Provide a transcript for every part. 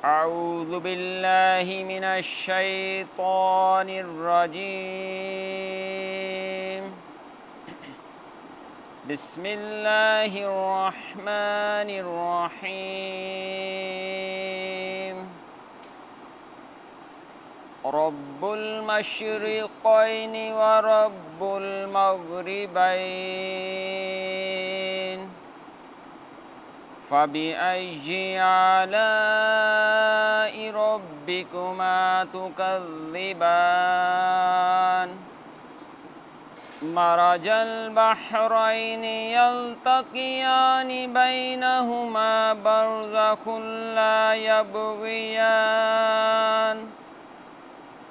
अऊज़ु बिल्लाहि मिनश शैतानिर रजीम। बिस्मिल्लाहिर रहमानिर रहीम। रब्बुल मशरिक़ैनि व रब्बुल मग़रिबैन फ़बिअय्यि आलाइ रब्बिकुमा तुकज़्ज़िबान। मरजल बहरैनि यल्तक़ियानि बैनहुमा बरज़ख़ुन ला यबग़ियान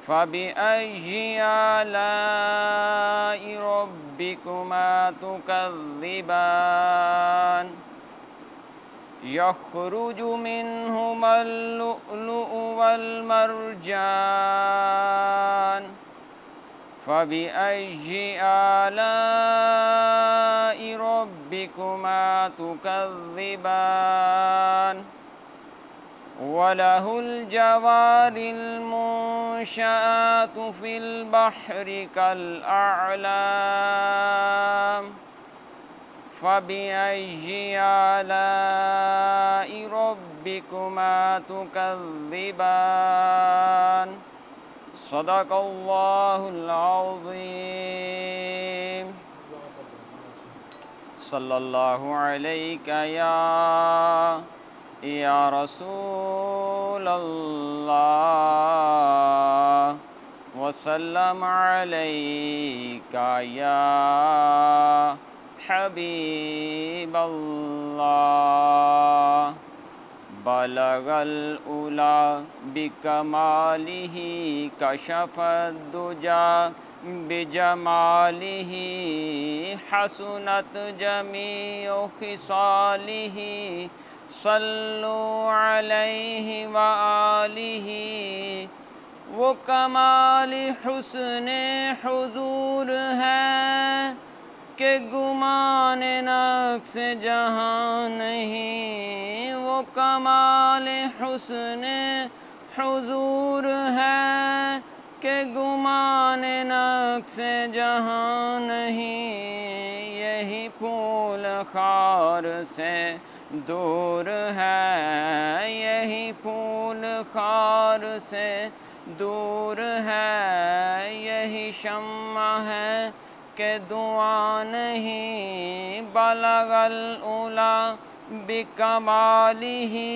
फ़बिअय्यि आलाइ रब्बिकुमा तुकज़्ज़िबान। यख़्रुजु मिन्हुमल लुअ्लुअु वल मरजान फ़बिअय्यि आलाइ रब्बिकुमा तुकज़्ज़िबान। वलहुल जवारिल मुंशआतु फ़िल बहरि कल अअलाम फ़बिअय्यि आलाइ रब्बिकुमा तुकज़्ज़िबान। सदक़ल्लाहुल अज़ीम। सल्लल्लाहु अलैका या रसूलल्लाह वसल्लम अलैका या हबीबल्लाह। बलगल उला बिकमालिही कशफद्दुजा बिजमालिही हसनत जमीउ खिसालिही सल्लु अलैहि व आलिही। वो कमाली हुस्ने हुजूर है कि गुमान नक्स जहाँ नहीं। वो कमाल हुस्ने हुजूर है कि गुमान नक्स जहाँ नहीं। यही फूल खार से दूर है, यही फूल खार से दूर है। यही शम्मा है के दुआ नहीं। बलगल उला बिकमालिही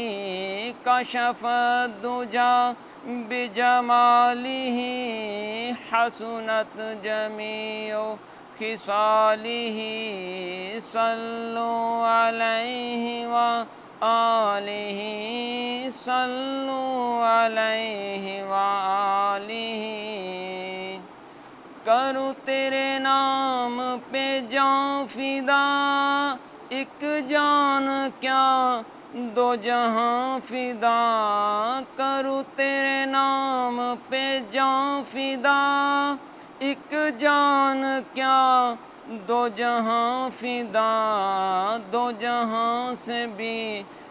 कशफद्दुजा बिजमालिही हसनत जमीउ खिसालिही सल्लु अलैहि व आलिही सल्लु अलैहि व आलिही। करूँ तेरे नाम पे जान फिदा, एक जान क्या दो जहां फिदा। करूँ तेरे नाम पे जान फिदा, एक जान क्या दो जहां फिदा। दो जहां से भी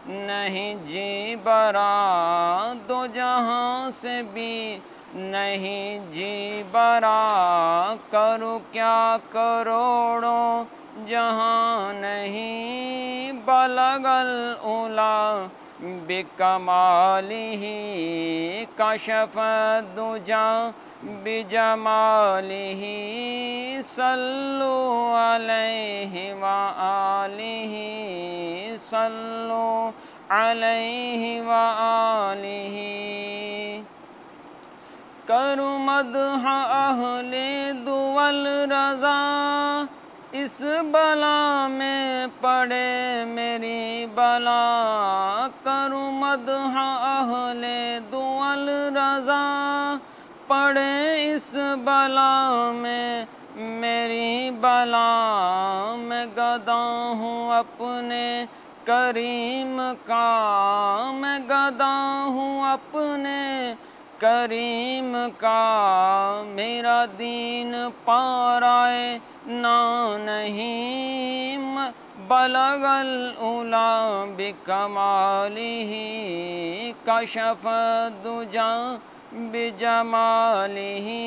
नहीं जी बरा, दो जहां से भी नहीं जी बरा। करूँ क्या करोड़ों जहाँ नहीं। बलगल उला बिकमालिही कशफद्दुजा बिजमालिही सल्लु अलैहि व आलिही सल्लु अलैहि व आलिही। करूँ मदह अहले दुवल रज़ा, इस बला में पड़े मेरी बला। करूँ मदह अहले दुवल रज़ा, पड़े इस बला में मेरी बला। मैं गदा हूँ अपने करीम का, मैं गदा हूँ अपने करीम का। मेरा दीन पाराए ना नहीं, बलगल उला बिकमालिही कशफ दुजा बिजमालिही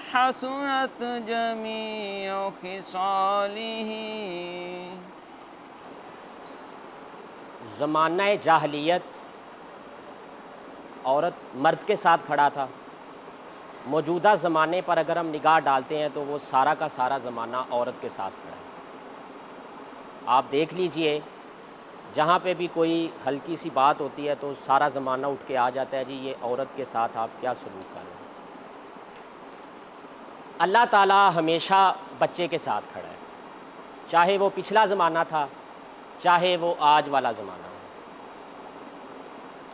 हसनत जमीअ खिसालिही। ज़माना जाहलियत औरत मर्द के साथ खड़ा था। मौजूदा ज़माने पर अगर हम निगाह डालते हैं तो वो सारा का सारा ज़माना औरत के साथ खड़ा है। आप देख लीजिए, जहाँ पे भी कोई हल्की सी बात होती है तो सारा ज़माना उठ के आ जाता है, जी ये औरत के साथ आप क्या सलूक कर रहे हैं। अल्लाह ताला हमेशा बच्चे के साथ खड़ा है, चाहे वो पिछला ज़माना था, चाहे वो आज वाला ज़माना हो।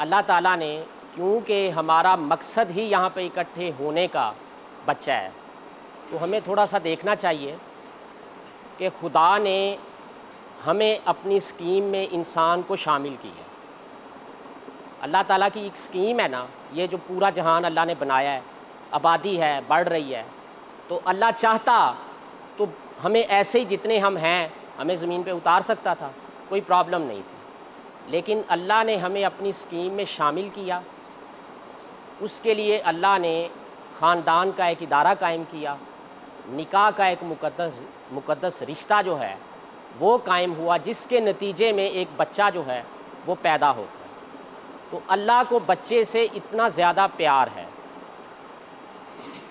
अल्लाह ताला ने, क्योंकि हमारा मकसद ही यहाँ पे इकट्ठे होने का बच्चा है, तो हमें थोड़ा सा देखना चाहिए कि खुदा ने हमें अपनी स्कीम में इंसान को शामिल किया। अल्लाह ताला की एक स्कीम है ना, ये जो पूरा जहान अल्लाह ने बनाया है, आबादी है, बढ़ रही है, तो अल्लाह चाहता तो हमें ऐसे ही जितने हम हैं हमें ज़मीन पे उतार सकता था, कोई प्रॉब्लम नहीं थी। लेकिन अल्लाह ने हमें अपनी स्कीम में शामिल किया। उसके लिए अल्लाह ने ख़ानदान का एक इदारा कायम किया, निकाह का एक मुक़द्दस रिश्ता जो है वो कायम हुआ, जिसके नतीजे में एक बच्चा जो है वो पैदा होता है। तो अल्लाह को बच्चे से इतना ज़्यादा प्यार है।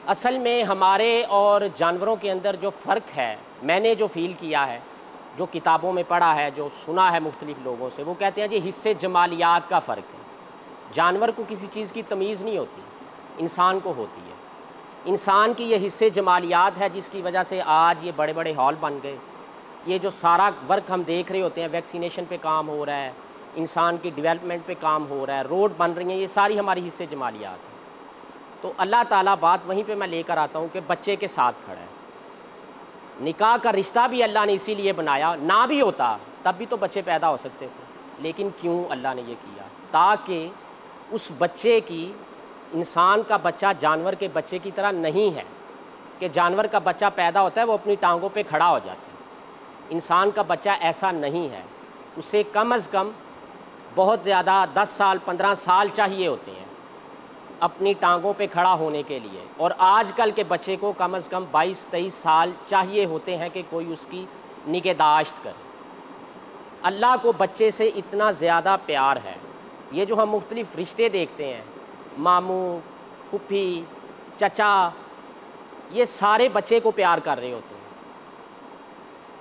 असल में हमारे और जानवरों के अंदर जो फ़र्क है, मैंने जो फ़ील किया है, जो किताबों में पढ़ा है, जो सुना है मुख्तलिफ़ लोगों से, वो कहते हैं जी हिस्से जमालियात का फ़र्क है। जानवर को किसी चीज़ की तमीज़ नहीं होती, इंसान को होती है। इंसान की ये हिस्से जमालियात है जिसकी वजह से आज ये बड़े बड़े हॉल बन गए। ये जो सारा वर्क हम देख रहे होते हैं, वैक्सीनेशन पे काम हो रहा है, इंसान की डेवलपमेंट पे काम हो रहा है, रोड बन रही हैं, ये सारी हमारी हिस्से जमालियात हैं। तो अल्लाह ताला बात वहीं पे मैं लेकर आता हूँ कि बच्चे के साथ खड़ा है। निकाह का रिश्ता भी अल्लाह ने इसीलिए बनाया, ना भी होता तब भी तो बच्चे पैदा हो सकते थे, लेकिन क्यों अल्लाह ने ये किया, ताकि उस बच्चे की, इंसान का बच्चा जानवर के बच्चे की तरह नहीं है कि जानवर का बच्चा पैदा होता है वो अपनी टांगों पे खड़ा हो जाता है। इंसान का बच्चा ऐसा नहीं है, उसे कम अज़ कम बहुत ज़्यादा 10 साल 15 साल चाहिए होते हैं अपनी टांगों पे खड़ा होने के लिए, और आजकल के बच्चे को कम अज़ कम 22-23 साल चाहिए होते हैं कि कोई उसकी निगहदाश्त करे। अल्लाह को बच्चे से इतना ज़्यादा प्यार है। ये जो हम मुख्तलिफ़ रिश्ते देखते हैं, मामू, फूफी, चचा, ये सारे बच्चे को प्यार कर रहे होते हैं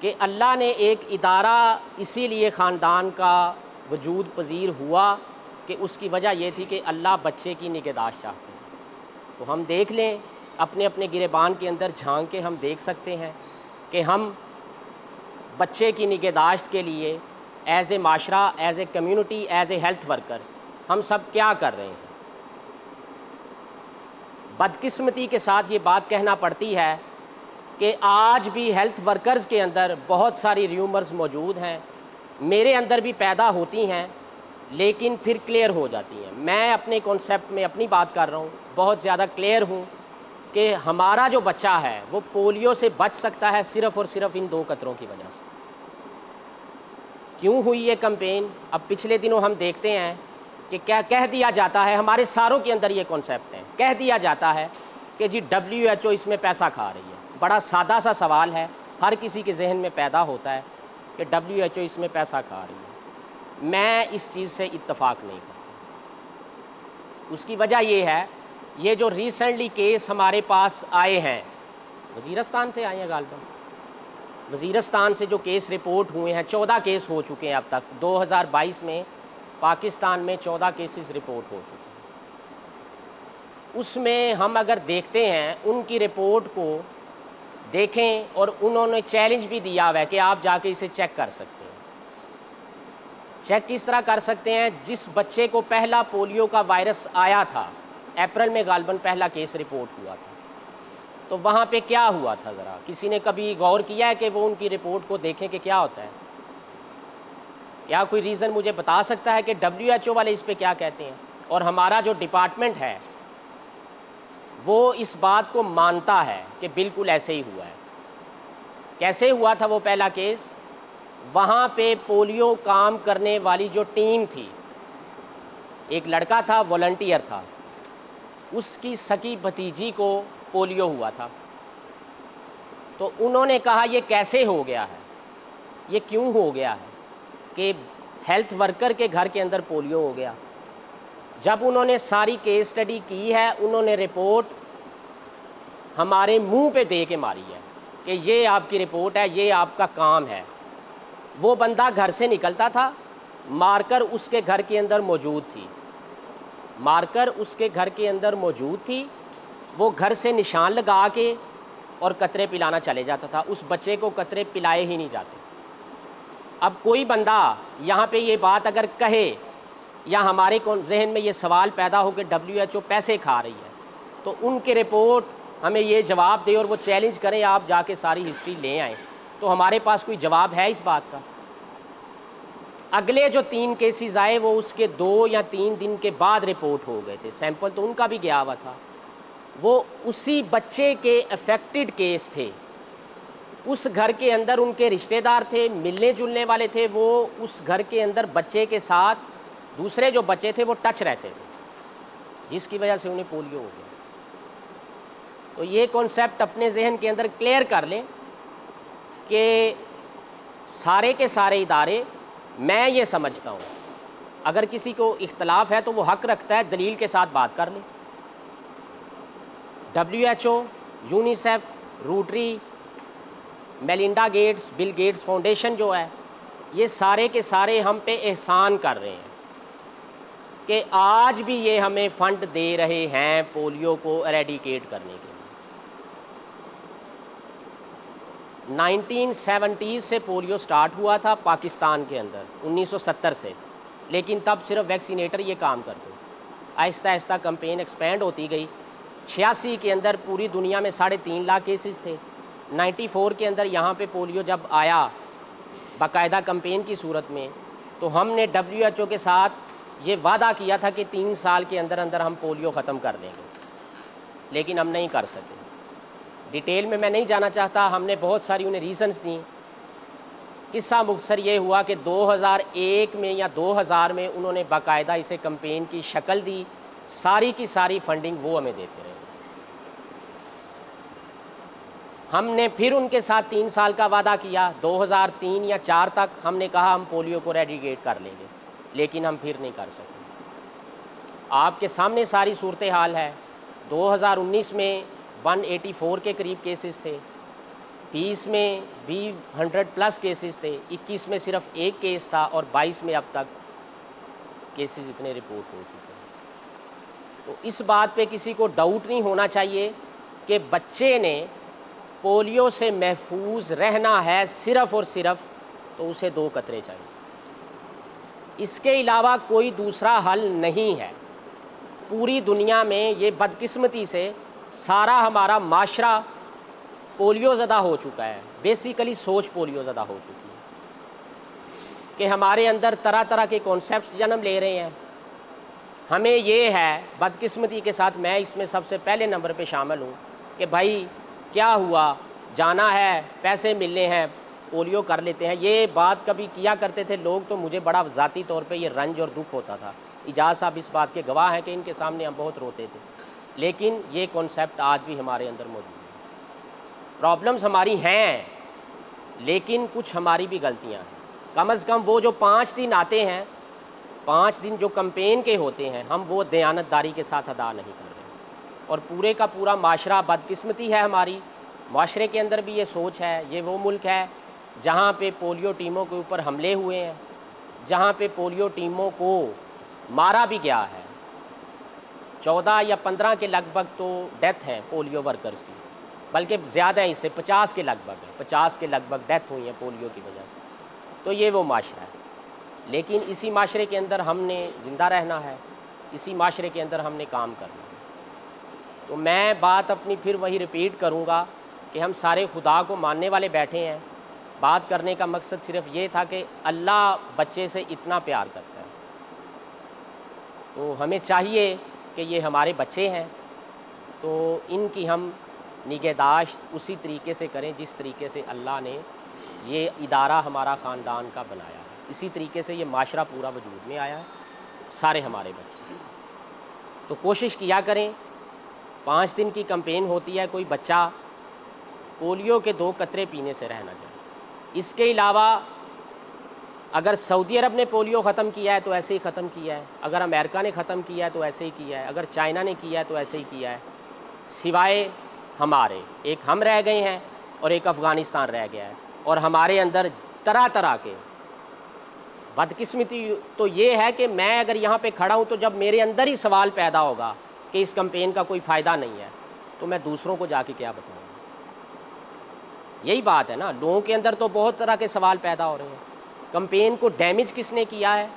कि अल्लाह ने एक इदारा इसीलिए ख़ानदान का वजूद पजीर हुआ कि उसकी वजह यह थी कि अल्लाह बच्चे की निगहदाश्त चाहते हैं। तो हम देख लें, अपने अपने गिरेबान के अंदर झांक के हम देख सकते हैं कि हम बच्चे की निगहदाश्त के लिए एज़ ए माशरा, as a community, as a health worker हम सब क्या कर रहे हैं। बदकिस्मती के साथ ये बात कहना पड़ती है कि आज भी हेल्थ वर्कर्स के अंदर बहुत सारी र्यूमर्स मौजूद हैं, मेरे अंदर भी पैदा होती हैं लेकिन फिर क्लियर हो जाती हैं। मैं अपने कॉन्सेप्ट में अपनी बात कर रहा हूँ, बहुत ज़्यादा क्लियर हूँ कि हमारा जो बच्चा है वो पोलियो से बच सकता है सिर्फ़ और सिर्फ इन 2 कतरों की वजह से। क्यों हुई ये कैंपेन? अब पिछले दिनों हम देखते हैं कि क्या कह दिया जाता है, हमारे सारों के अंदर ये कॉन्सेप्ट है, कह दिया जाता है कि जी WHO इसमें पैसा खा रही है। बड़ा सादा सा सवाल है, हर किसी के जहन में पैदा होता है कि WHO इसमें पैसा खा रही है। मैं इस चीज़ से इत्तफ़ाक़ नहीं करता। उसकी वजह ये है, ये जो रिसेंटली केस हमारे पास आए हैं, वज़ीरस्तान से आए हैं गालिबन, वज़ीरस्तान से जो केस रिपोर्ट हुए हैं, 14 केस हो चुके हैं अब तक। 2022 में पाकिस्तान में 14 केसेस रिपोर्ट हो चुके हैं। उसमें हम अगर देखते हैं, उनकी रिपोर्ट को देखें, और उन्होंने चैलेंज भी दिया हुआ है कि आप जाके इसे चेक कर सकते हैं। चेक किस तरह कर सकते हैं? जिस बच्चे को पहला पोलियो का वायरस आया था, अप्रैल में गालिबन पहला केस रिपोर्ट हुआ था, तो वहाँ पे क्या हुआ था, ज़रा किसी ने कभी गौर किया है कि वो उनकी रिपोर्ट को देखें कि क्या होता है? क्या कोई रीज़न मुझे बता सकता है कि WHO वाले इस पे क्या कहते हैं? और हमारा जो डिपार्टमेंट है वो इस बात को मानता है कि बिल्कुल ऐसे ही हुआ है। कैसे हुआ था वो पहला केस? वहाँ पे पोलियो काम करने वाली जो टीम थी, एक लड़का था, वॉलंटियर था, उसकी सगी भतीजी को पोलियो हुआ था। तो उन्होंने कहा ये कैसे हो गया है, ये क्यों हो गया है कि हेल्थ वर्कर के घर के अंदर पोलियो हो गया। जब उन्होंने सारी केस स्टडी की है, उन्होंने रिपोर्ट हमारे मुंह पे दे के मारी है कि ये आपकी रिपोर्ट है, ये आपका काम है। वो बंदा घर से निकलता था, मार्कर उसके घर के अंदर मौजूद थी, मार्कर उसके घर के अंदर मौजूद थी। वो घर से निशान लगा के और कतरे पिलाना चले जाता था। उस बच्चे को कतरे पिलाए ही नहीं जाते। अब कोई बंदा यहाँ पे ये बात अगर कहे या हमारे जहन में ये सवाल पैदा हो कि WHO पैसे खा रही है, तो उनके रिपोर्ट हमें ये जवाब दे और वो चैलेंज करें आप जाके सारी हिस्ट्री ले आएँ, तो हमारे पास कोई जवाब है इस बात का? अगले जो 3 केसेस आए वो उसके 2 या 3 दिन के बाद रिपोर्ट हो गए थे। सैंपल तो उनका भी गया हुआ था। वो उसी बच्चे के अफेक्टेड केस थे। उस घर के अंदर उनके रिश्तेदार थे, मिलने जुलने वाले थे। वो उस घर के अंदर बच्चे के साथ दूसरे जो बच्चे थे वो टच रहते थे, जिसकी वजह से उन्हें पोलियो हो गया। तो ये कॉन्सेप्ट अपने जहन के अंदर क्लियर कर लें कि सारे के सारे इदारे, मैं ये समझता हूँ अगर किसी को इख्तलाफ है तो वो हक रखता है दलील के साथ बात कर ले। WHO, UNICEF, rotary, Melinda Gates, Bill Gates foundation जो है, ये सारे के सारे हम पे एहसान कर रहे हैं कि आज भी ये हमें फ़ंड दे रहे हैं पोलियो को एरेडिकेट करने के लिए। 1970 से पोलियो स्टार्ट हुआ था पाकिस्तान के अंदर, 1970 से, लेकिन तब सिर्फ वैक्सीनेटर ये काम करते। आहिस्ता आहिस्ता कैंपेन एक्सपेंड होती गई। 86 के अंदर पूरी दुनिया में 3.5 लाख केसेस थे। 94 के अंदर यहाँ पे पोलियो जब आया बाकायदा कैंपेन की सूरत में, तो हमने WHO के साथ ये वादा किया था कि 3 साल के अंदर अंदर हम पोलियो ख़त्म कर देंगे, लेकिन हम नहीं कर सके। डिटेल में मैं नहीं जाना चाहता, हमने बहुत सारी उन्हें रीज़न्स दी। किस्सा मुख्तसर ये हुआ कि 2001 में या 2000 में उन्होंने बाकायदा इसे कैंपेन की शक्ल दी, सारी की सारी फंडिंग वो हमें देते रहे। हमने फिर उनके साथ 3 साल का वादा किया। 2003 या 4 तक हमने कहा हम पोलियो को एरेडिकेट कर लेंगे, लेकिन हम फिर नहीं कर सके। आपके सामने सारी सूरत हाल है। 2019 में 184 के करीब केसेस थे, 20 में भी 100+ केसेस थे, 21 में सिर्फ 1 केस था और 22 में अब तक केसेस इतने रिपोर्ट हो चुके हैं। तो इस बात पे किसी को डाउट नहीं होना चाहिए कि बच्चे ने पोलियो से महफूज रहना है सिर्फ़ और सिर्फ, तो उसे 2 कतरे चाहिए। इसके अलावा कोई दूसरा हल नहीं है। पूरी दुनिया में ये बदकिस्मती से सारा हमारा माशरा पोलियो ज़दा हो चुका है। बेसिकली सोच पोलियो ज़दा हो चुकी है कि हमारे अंदर तरह तरह के कॉन्सेप्ट्स जन्म ले रहे हैं। हमें ये है, बदकिस्मती के साथ मैं इसमें सबसे पहले नंबर पे शामिल हूँ, कि भाई क्या हुआ, जाना है, पैसे मिलने हैं, पोलियो कर लेते हैं। ये बात कभी किया करते थे लोग, तो मुझे बड़ा ज़ाती तौर पे ये रंज और दुख होता था। इजाज़ साहब इस बात के गवाह हैं कि इनके सामने हम बहुत रोते थे, लेकिन ये कॉन्सेप्ट आज भी हमारे अंदर मौजूद है। प्रॉब्लम्स हमारी हैं, लेकिन कुछ हमारी भी गलतियां हैं। कम से कम वो जो 5 दिन आते हैं, 5 दिन जो कैंपेन के होते हैं, हम वो दयानतदारी के साथ अदा नहीं कर रहे। और पूरे का पूरा माशरा, बदकिस्मती है हमारी, माशरे के अंदर भी ये सोच है। ये वो मुल्क है जहाँ पे पोलियो टीमों के ऊपर हमले हुए हैं, जहाँ पे पोलियो टीमों को मारा भी गया है। 14 या 15 के लगभग तो डेथ हैं पोलियो वर्कर्स की, बल्कि ज़्यादा है, इससे 50 के लगभग है, 50 के लगभग डेथ हुई है पोलियो की वजह से। तो ये वो माशरा है, लेकिन इसी माशरे के अंदर हमने ज़िंदा रहना है, इसी माशरे के अंदर हमने काम करना है। तो मैं बात अपनी फिर वही रिपीट करूँगा कि हम सारे खुदा को मानने वाले बैठे हैं। बात करने का मकसद सिर्फ ये था कि अल्लाह बच्चे से इतना प्यार करता है, तो हमें चाहिए कि ये हमारे बच्चे हैं, तो इनकी हम निगहदाश्त उसी तरीके से करें जिस तरीके से अल्लाह ने ये इदारा हमारा ख़ानदान का बनाया है। इसी तरीके से ये माशरा पूरा वजूद में आया है, सारे हमारे बच्चे। तो कोशिश किया करें, 5 दिन की कैंपेन होती है, कोई बच्चा पोलियो के 2 कतरे पीने से रहना चाहिए। इसके अलावा अगर सऊदी अरब ने पोलियो ख़त्म किया है तो ऐसे ही ख़त्म किया है, अगर अमेरिका ने ख़त्म किया है तो ऐसे ही किया है, अगर चाइना ने किया है तो ऐसे ही किया है, सिवाय हमारे। एक हम रह गए हैं और एक अफ़गानिस्तान रह गया है। और हमारे अंदर तरह तरह के बदकिस्मती तो ये है कि मैं अगर यहाँ पे खड़ा हूँ तो जब मेरे अंदर ही सवाल पैदा होगा कि इस कैंपेन का कोई फ़ायदा नहीं है, तो मैं दूसरों को जाके क्या बताऊँगा। यही बात है ना, लोगों के अंदर तो बहुत तरह के सवाल पैदा हो रहे हैं। कैंपेन को डैमेज किसने किया है?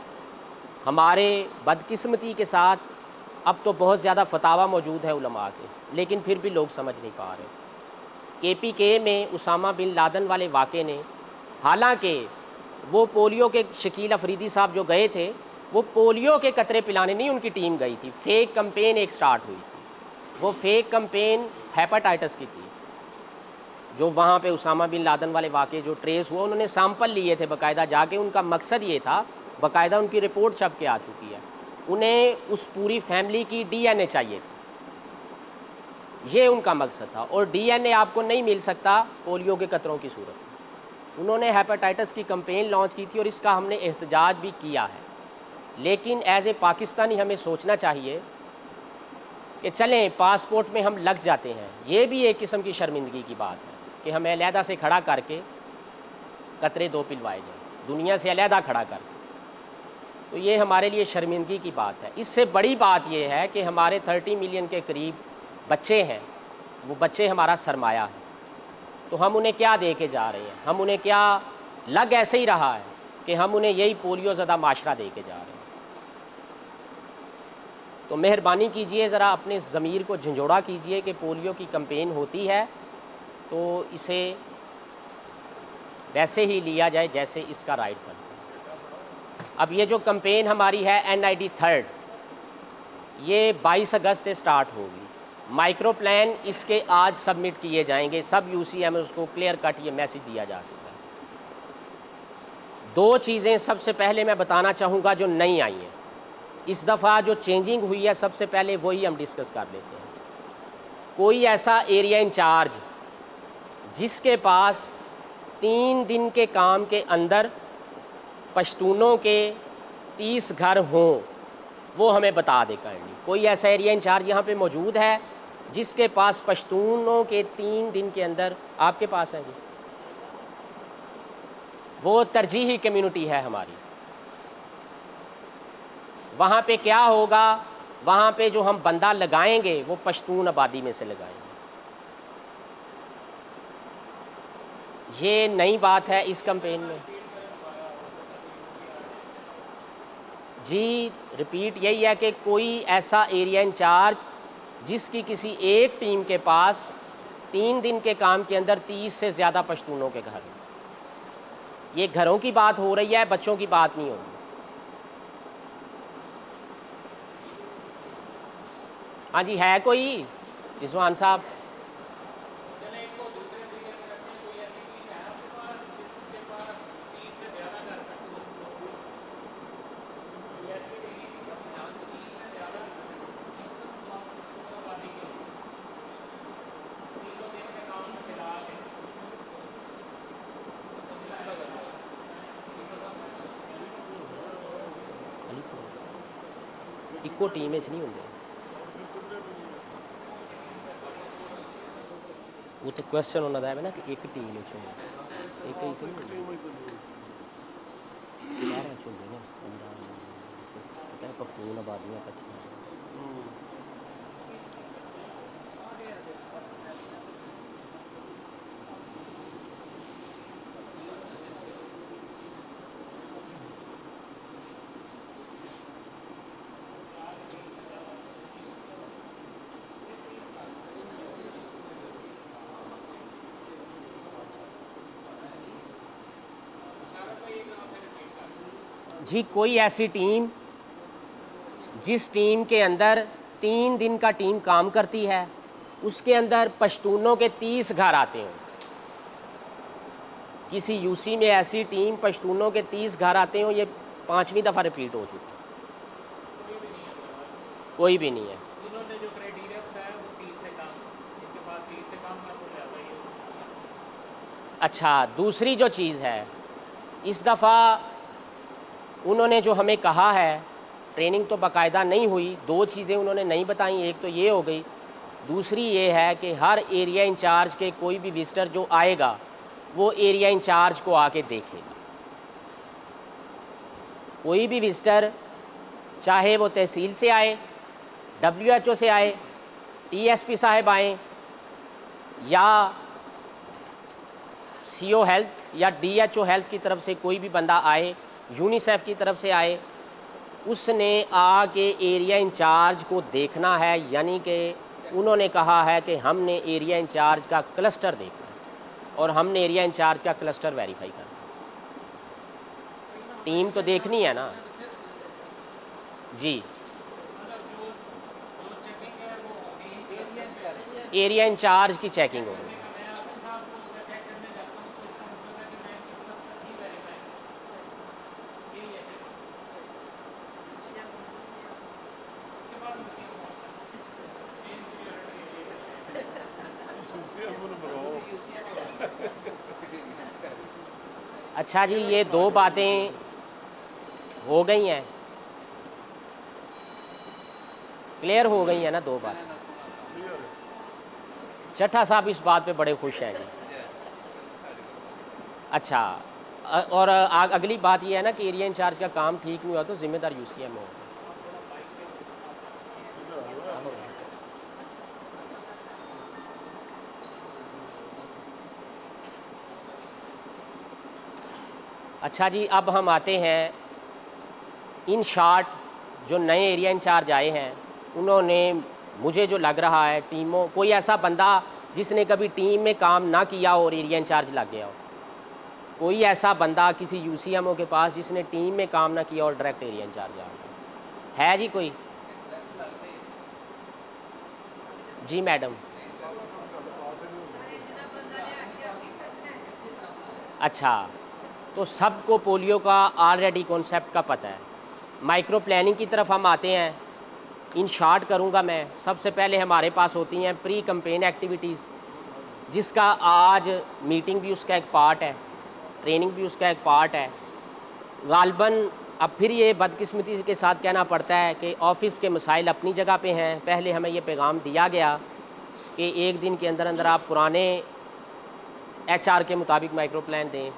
हमारे बदकिस्मती के साथ अब तो बहुत ज़्यादा फतावा मौजूद है उलमा के, लेकिन फिर भी लोग समझ नहीं पा रहे। KPK में उसामा बिन लादन वाले वाक़े ने, हालांकि वो पोलियो के शकील अफरीदी साहब जो गए थे, वो पोलियो के कतरे पिलाने नहीं उनकी टीम गई थी, फेक कैंपेन एक स्टार्ट हुई थी। वो फेक कैंपेन हेपेटाइटिस की थी, जो वहाँ पे उसामा बिन लादन वाले वाक़े जो ट्रेस हुआ, उन्होंने सैंपल लिए थे बाकायदा जाके। उनका मकसद ये था, बाकायदा उनकी रिपोर्ट छप के आ चुकी है, उन्हें उस पूरी फैमिली की DNA चाहिए थी, ये उनका मकसद था। और DNA आपको नहीं मिल सकता पोलियो के कतरों की सूरत में। उन्होंने हेपेटाइटिस की कैंपेन लॉन्च की थी और इसका हमने एहतजाज भी किया है। लेकिन एज ए पाकिस्तानी हमें सोचना चाहिए कि चलें पासपोर्ट में हम लग जाते हैं, ये भी एक किस्म की शर्मिंदगी की बात है कि हमें अलहदा से खड़ा करके कतरे 2 पिलवाए जाएँ, दुनिया से अलहदा खड़ा करके। तो ये हमारे लिए शर्मिंदगी की बात है। इससे बड़ी बात ये है कि हमारे 30 मिलियन के करीब बच्चे हैं, वो बच्चे हमारा सरमाया है। तो हम उन्हें क्या दे के जा रहे हैं? हम उन्हें क्या, लग ऐसे ही रहा है कि हम उन्हें यही पोलियो ज़दा माशरा दे के जा रहे हैं। तो मेहरबानी कीजिए, ज़रा अपने ज़मीर को झंझोड़ा कीजिए कि पोलियो की कैंपेन होती है तो इसे वैसे ही लिया जाए जैसे इसका राइट बनता है। अब ये जो कैंपेन हमारी है NID 3rd, ये 22 अगस्त से स्टार्ट होगी। माइक्रो प्लान इसके आज सबमिट किए जाएंगे, सब UCM उसको क्लियर कट ये मैसेज दिया जा चुका है। 2 चीज़ें सबसे पहले मैं बताना चाहूँगा जो नई आई हैं इस दफ़ा, जो चेंजिंग हुई है, सबसे पहले वही हम डिस्कस कर लेते हैं। कोई ऐसा एरिया इंचार्ज जिसके पास 3 दिन के काम के अंदर पश्तूनों के 30 घर हों, वो हमें बता दे करनी। कोई ऐसा एरिया इंचार्ज यहाँ पे मौजूद है जिसके पास पश्तूनों के 3 दिन के अंदर? आपके पास है जी, वो तरजीही कम्युनिटी है हमारी। वहाँ पे क्या होगा, वहाँ पे जो हम बंदा लगाएंगे वो पश्तून आबादी में से लगाएंगे। ये नई बात है इस कैंपेन में जी। रिपीट यही है कि कोई ऐसा एरिया इंचार्ज जिसकी किसी एक टीम के पास 3 दिन के काम के अंदर 30 से ज़्यादा पश्तूनों के घर हैं। ये घरों की बात हो रही है, बच्चों की बात नहीं हो रही। हाँ जी, है कोई रिजवान साहब? इको टीम नहीं होंगे, वो तो क्वेश्चन होना है ना कि एक टीम में चुने, एक ही टीम सारा चुने ना, क्या पख्तून आबादियाँ कच्ची। जी, कोई ऐसी टीम जिस टीम के अंदर 3 दिन का टीम काम करती है, उसके अंदर पश्तूनों के 30 घर आते हैं। किसी यूसी में ऐसी टीम पश्तूनों के 30 घर आते हो, ये 5वीं दफ़ा रिपीट हो चुकी है। कोई भी नहीं है। इन्होंने जो क्राइटेरिया बताया वो 30 से कम, इनके बाद 30 से कम का तो लिहाजा ये अच्छा, दूसरी जो चीज़ है, इस दफ़ा उन्होंने जो हमें कहा है, ट्रेनिंग तो बाकायदा नहीं हुई, 2 चीज़ें उन्होंने नहीं बताई। एक तो ये हो गई, दूसरी ये है कि हर एरिया इंचार्ज के कोई भी विजिटर जो आएगा वो एरिया इंचार्ज को आके देखेगा। कोई भी विजिटर, चाहे वो तहसील से आए, WHO से आए, TSP साहब आएँ, या CO हेल्थ या DHO हेल्थ की तरफ से कोई भी बंदा आए, यूनिसेफ की तरफ से आए, उसने आके एरिया इंचार्ज को देखना है। यानी कि उन्होंने कहा है कि हमने एरिया इंचार्ज का क्लस्टर देखना है और हमने एरिया इंचार्ज का क्लस्टर वेरीफाई करना है। टीम तो देखनी है ना जी। एरिया इंचार्ज की चेकिंग होगी। अच्छा जी, ये 2 बातें हो गई हैं, क्लियर हो गई हैं ना 2 बातें। चट्ठा साहब इस बात पे बड़े खुश हैं जी। अच्छा, और अगली बात ये है ना कि एरिया इंचार्ज का काम ठीक नहीं हुआ तो जिम्मेदार UCM हो। अच्छा जी, अब हम आते हैं इन शॉर्ट, जो नए एरिया इंचार्ज आए हैं उन्होंने, मुझे जो लग रहा है, टीमों, कोई ऐसा बंदा जिसने कभी टीम में काम ना किया हो और एरिया इंचार्ज लग गया हो, कोई ऐसा बंदा किसी UCMO के पास जिसने टीम में काम ना किया और डायरेक्ट एरिया इंचार्ज आ गया है जी कोई? जी मैडम। अच्छा, तो सबको पोलियो का ऑलरेडी कॉन्सेप्ट का पता है। माइक्रो प्लानिंग की तरफ हम आते हैं। इन शॉर्ट करूंगा मैं। सबसे पहले हमारे पास होती हैं प्री कैंपेन एक्टिविटीज़, जिसका आज मीटिंग भी उसका एक पार्ट है, ट्रेनिंग भी उसका एक पार्ट है। गालबन अब फिर ये बदकिस्मती के साथ कहना पड़ता है कि ऑफ़िस के मसाइल अपनी जगह पे हैं। पहले हमें ये पैगाम दिया गया कि 1 दिन के अंदर अंदर आप पुराने HR के मुताबिक माइक्रो प्लान दें।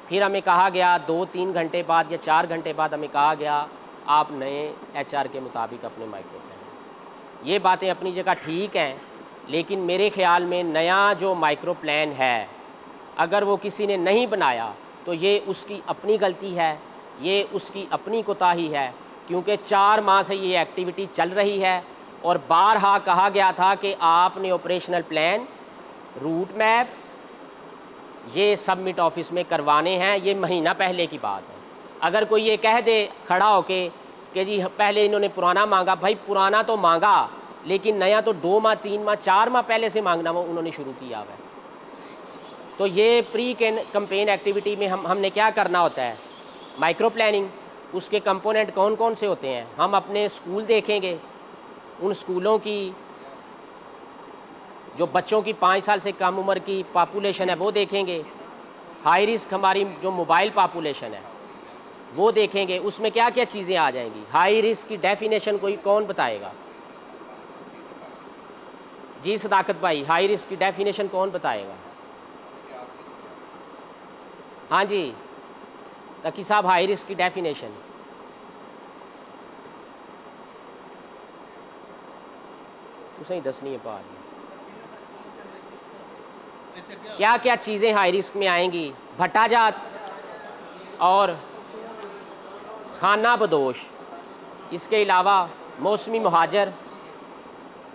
फिर हमें कहा गया 2-3 घंटे बाद या 4 घंटे बाद हमें कहा गया आप नए HR के मुताबिक अपने माइक्रो प्लान। ये बातें अपनी जगह ठीक हैं, लेकिन मेरे ख़्याल में नया जो माइक्रो प्लान है, अगर वो किसी ने नहीं बनाया तो ये उसकी अपनी गलती है, ये उसकी अपनी कोताही है, क्योंकि 4 माह से ये एक्टिविटी चल रही है और बारहा कहा गया था कि आपने ऑपरेशनल प्लान, रूट मैप ये सबमिट ऑफिस में करवाने हैं। ये महीना पहले की बात है। अगर कोई ये कह दे खड़ा होके कि जी पहले इन्होंने पुराना मांगा, भाई पुराना तो मांगा, लेकिन नया तो 2 माह 3 माह 4 माह पहले से मांगना वो उन्होंने शुरू किया हुआ है। तो ये प्री कैंपेन एक्टिविटी में हमने क्या करना होता है, माइक्रो प्लानिंग, उसके कंपोनेंट कौन कौन से होते हैं। हम अपने स्कूल देखेंगे, उन स्कूलों की जो बच्चों की 5 साल से कम उम्र की पॉपुलेशन है वो देखेंगे। हाई रिस्क हमारी जो मोबाइल पॉपुलेशन है वो देखेंगे। उसमें क्या क्या चीज़ें आ जाएंगी। हाई रिस्क की डेफिनेशन कोई कौन बताएगा? जी सदाकत भाई, हाई रिस्क की डेफिनेशन कौन बताएगा? हाँ जी तकी साहब, हाई रिस्क की डेफिनेशन उसे ही दसनी है पार। क्या क्या चीज़ें हाई रिस्क में आएंगी? भट्टाजात और खाना बदोश। इसके अलावा मौसमी मुहाजर,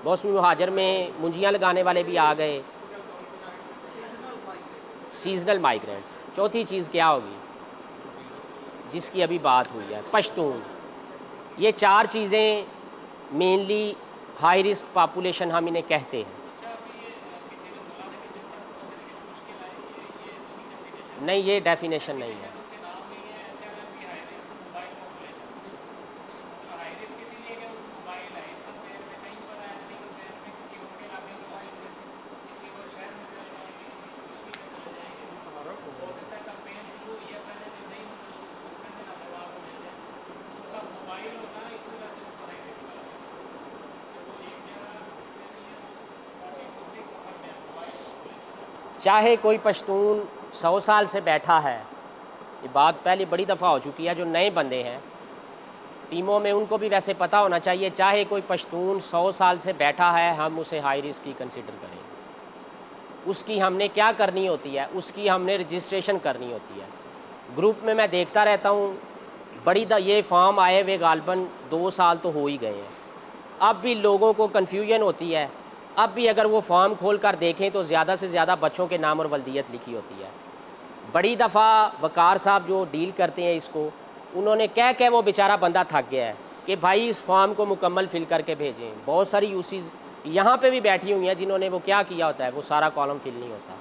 मौसमी मुहाजर में मुंजियाँ लगाने वाले भी आ गए, सीजनल माइग्रेंट्स। चौथी चीज़ क्या होगी जिसकी अभी बात हुई है? पश्तून। ये 4 चीज़ें मेनली हाई रिस्क पॉपुलेशन हम इन्हें कहते हैं। नहीं, ये डेफिनेशन नहीं है। उसके नाम में है HRMP high risk mobile population, मतलब हाई रिस्क इसीलिए कि वो मोबाइल है, इस कंपेयर में कहीं पर है नहीं, कंपेयर में किसी और के इलाके में मोबाइल है, किसी और शहर में चले जाएंगे, किसी उसी में चले जाएंगे। हो सकता है कंपेन शुरू हुई है पहले दिन नहीं, दूसरे दिन जवाब हो जाए, उनका मोबाइल होता है, इस वजह से उनको हाई रिस्क है। तो वो एक जगह पब्लिक सफर में है मोबाइल पॉपुलेशन। चाहे कोई पश्तून 100 साल से बैठा है, ये बात पहले बड़ी दफ़ा हो चुकी है, जो नए बंदे हैं टीमों में उनको भी वैसे पता होना चाहिए, चाहे कोई पश्तून 100 साल से बैठा है, हम उसे हाई रिस्क की कंसिडर करें। उसकी हमने क्या करनी होती है, उसकी हमने रजिस्ट्रेशन करनी होती है। ग्रुप में मैं देखता रहता हूँ, ये फॉर्म आए हुए गालबन 2 साल तो हो ही गए हैं, अब भी लोगों को कन्फ्यूजन होती है। अब भी अगर वो फॉर्म खोल कर देखें तो ज़्यादा से ज़्यादा बच्चों के नाम और वल्दियत लिखी होती है। बड़ी दफ़ा वकार साहब जो डील करते हैं इसको, उन्होंने कह वो बेचारा बंदा थक गया है कि भाई इस फॉर्म को मुकम्मल फ़िल करके भेजें। बहुत सारी यूसीज यहाँ पे भी बैठी हुई हैं जिन्होंने वो क्या किया होता है, वो सारा कॉलम फिल नहीं होता।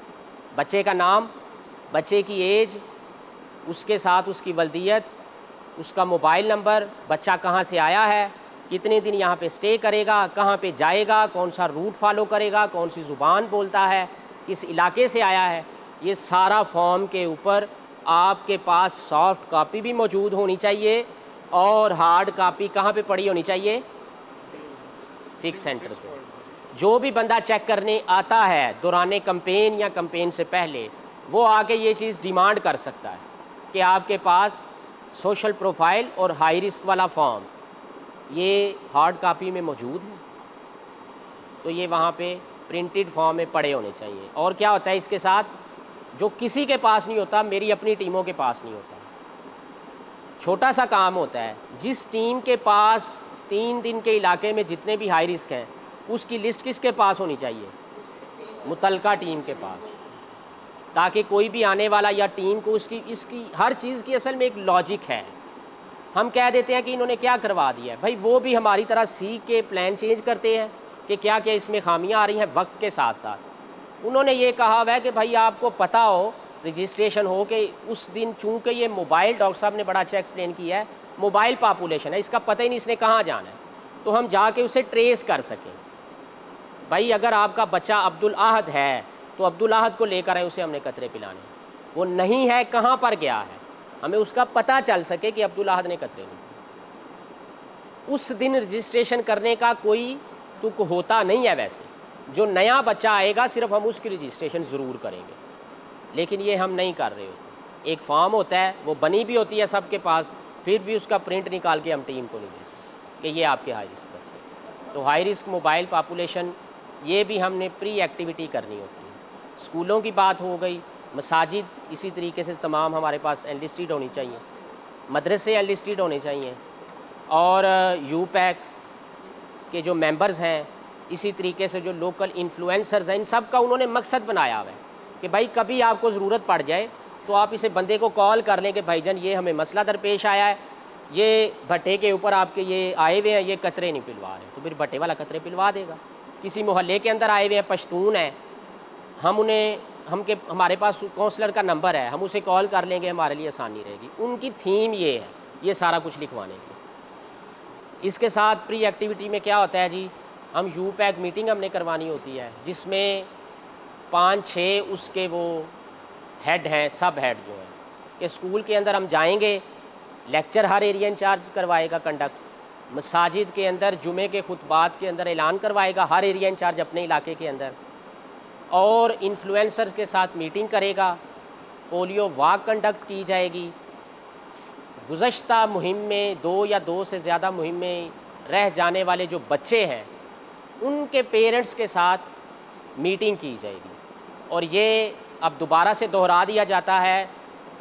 बच्चे का नाम, बच्चे की एज, उसके साथ उसकी वल्दियत, उसका मोबाइल नंबर, बच्चा कहाँ से आया है, कितने दिन यहाँ पे स्टे करेगा, कहाँ पे जाएगा, कौन सा रूट फॉलो करेगा, कौन सी ज़ुबान बोलता है, किस इलाके से आया है, ये सारा फॉर्म के ऊपर आपके पास सॉफ्ट कॉपी भी मौजूद होनी चाहिए और हार्ड कॉपी कहाँ पे पड़ी होनी चाहिए, फिक्स सेंटर पे। जो भी बंदा चेक करने आता है दौरान कैंपेन या कैंपेन से पहले, वो आके ये चीज़ डिमांड कर सकता है कि आपके पास सोशल प्रोफाइल और हाई रिस्क वाला फॉर्म ये हार्ड कॉपी में मौजूद है, तो ये वहाँ पे प्रिंटेड फॉर्म में पड़े होने चाहिए। और क्या होता है इसके साथ, जो किसी के पास नहीं होता, मेरी अपनी टीमों के पास नहीं होता, छोटा सा काम होता है, जिस टीम के पास 3 दिन के इलाके में जितने भी हाई रिस्क हैं उसकी लिस्ट किसके पास होनी चाहिए, मुतलका टीम के पास, ताकि कोई भी आने वाला या टीम को इसकी हर चीज़ की असल में एक लॉजिक है। हम कह देते हैं कि इन्होंने क्या करवा दिया है, भाई वो भी हमारी तरह सीख के प्लान चेंज करते हैं कि क्या क्या इसमें खामियां आ रही हैं वक्त के साथ साथ। उन्होंने ये कहा हुआ है कि भाई आपको पता हो, रजिस्ट्रेशन हो कि उस दिन, चूँकि ये मोबाइल, डॉक्टर साहब ने बड़ा अच्छा एक्सप्लेन किया है, मोबाइल पॉपुलेशन है, इसका पता ही नहीं इसने कहाँ जाना है, तो हम जाके उसे ट्रेस कर सकें। भाई अगर आपका बच्चा अब्दुल आहद है तो अब्दुल आहद को लेकर आए, उसे हमने कतरे पिलाने, वो नहीं है कहाँ पर गया है, हमें उसका पता चल सके कि अब्दुल आहद ने कतरे नहीं। उस दिन रजिस्ट्रेशन करने का कोई तुक होता नहीं है। वैसे जो नया बच्चा आएगा सिर्फ हम उसकी रजिस्ट्रेशन ज़रूर करेंगे, लेकिन ये हम नहीं कर रहे होते। एक फॉर्म होता है, वो बनी भी होती है सबके पास, फिर भी उसका प्रिंट निकाल के हम टीम को नहीं देते कि ये आपके हाई रिस्क बच्चे। तो हाई रिस्क मोबाइल पॉपुलेशन, ये भी हमने प्री एक्टिविटी करनी होती है। स्कूलों की बात हो गई, मसाजिद इसी तरीके से तमाम हमारे पास एनलिस्टेड होनी चाहिए, मदरसे एनलिस्टेड होने चाहिए, और यूपैक के जो मेंबर्स हैं, इसी तरीके से जो लोकल इन्फ्लुएंसर्स हैं, इन सब का उन्होंने मकसद बनाया हुआ है कि भाई कभी आपको ज़रूरत पड़ जाए तो आप इसे बंदे को कॉल कर लें कि भाईजान ये हमें मसला दरपेश आया है, ये भट्टे के ऊपर आपके ये आए हुए हैं, ये कतरे नहीं पिलवा रहे, तो फिर भट्टे वाला कतरे पिलवा देगा। किसी मोहल्ले के अंदर आए हुए हैं, पश्तून हैं, हमारे पास काउंसलर का नंबर है, हम उसे कॉल कर लेंगे, हमारे लिए आसानी रहेगी। उनकी थीम ये है, ये सारा कुछ लिखवाने की। इसके साथ प्री एक्टिविटी में क्या होता है जी, हम यूपैक मीटिंग हमने करवानी होती है, जिसमें 5-6 उसके वो हेड हैं, सब हेड जो हैं, कि स्कूल के अंदर हम जाएंगे, लेक्चर हर एरिया इंचार्ज करवाएगा कंडक्ट, मसाजिद के अंदर जुमे के खुतबात के अंदर ऐलान करवाएगा हर एरिया इंचार्ज अपने इलाके के अंदर, और इन्फ्लुएंसर्स के साथ मीटिंग करेगा, पोलियो वॉक कंडक्ट की जाएगी। गुज़श्ता मुहिम में 2 या 2 से ज़्यादा मुहिम में रह जाने वाले जो बच्चे हैं, उनके पेरेंट्स के साथ मीटिंग की जाएगी, और ये अब दोबारा से दोहरा दिया जाता है।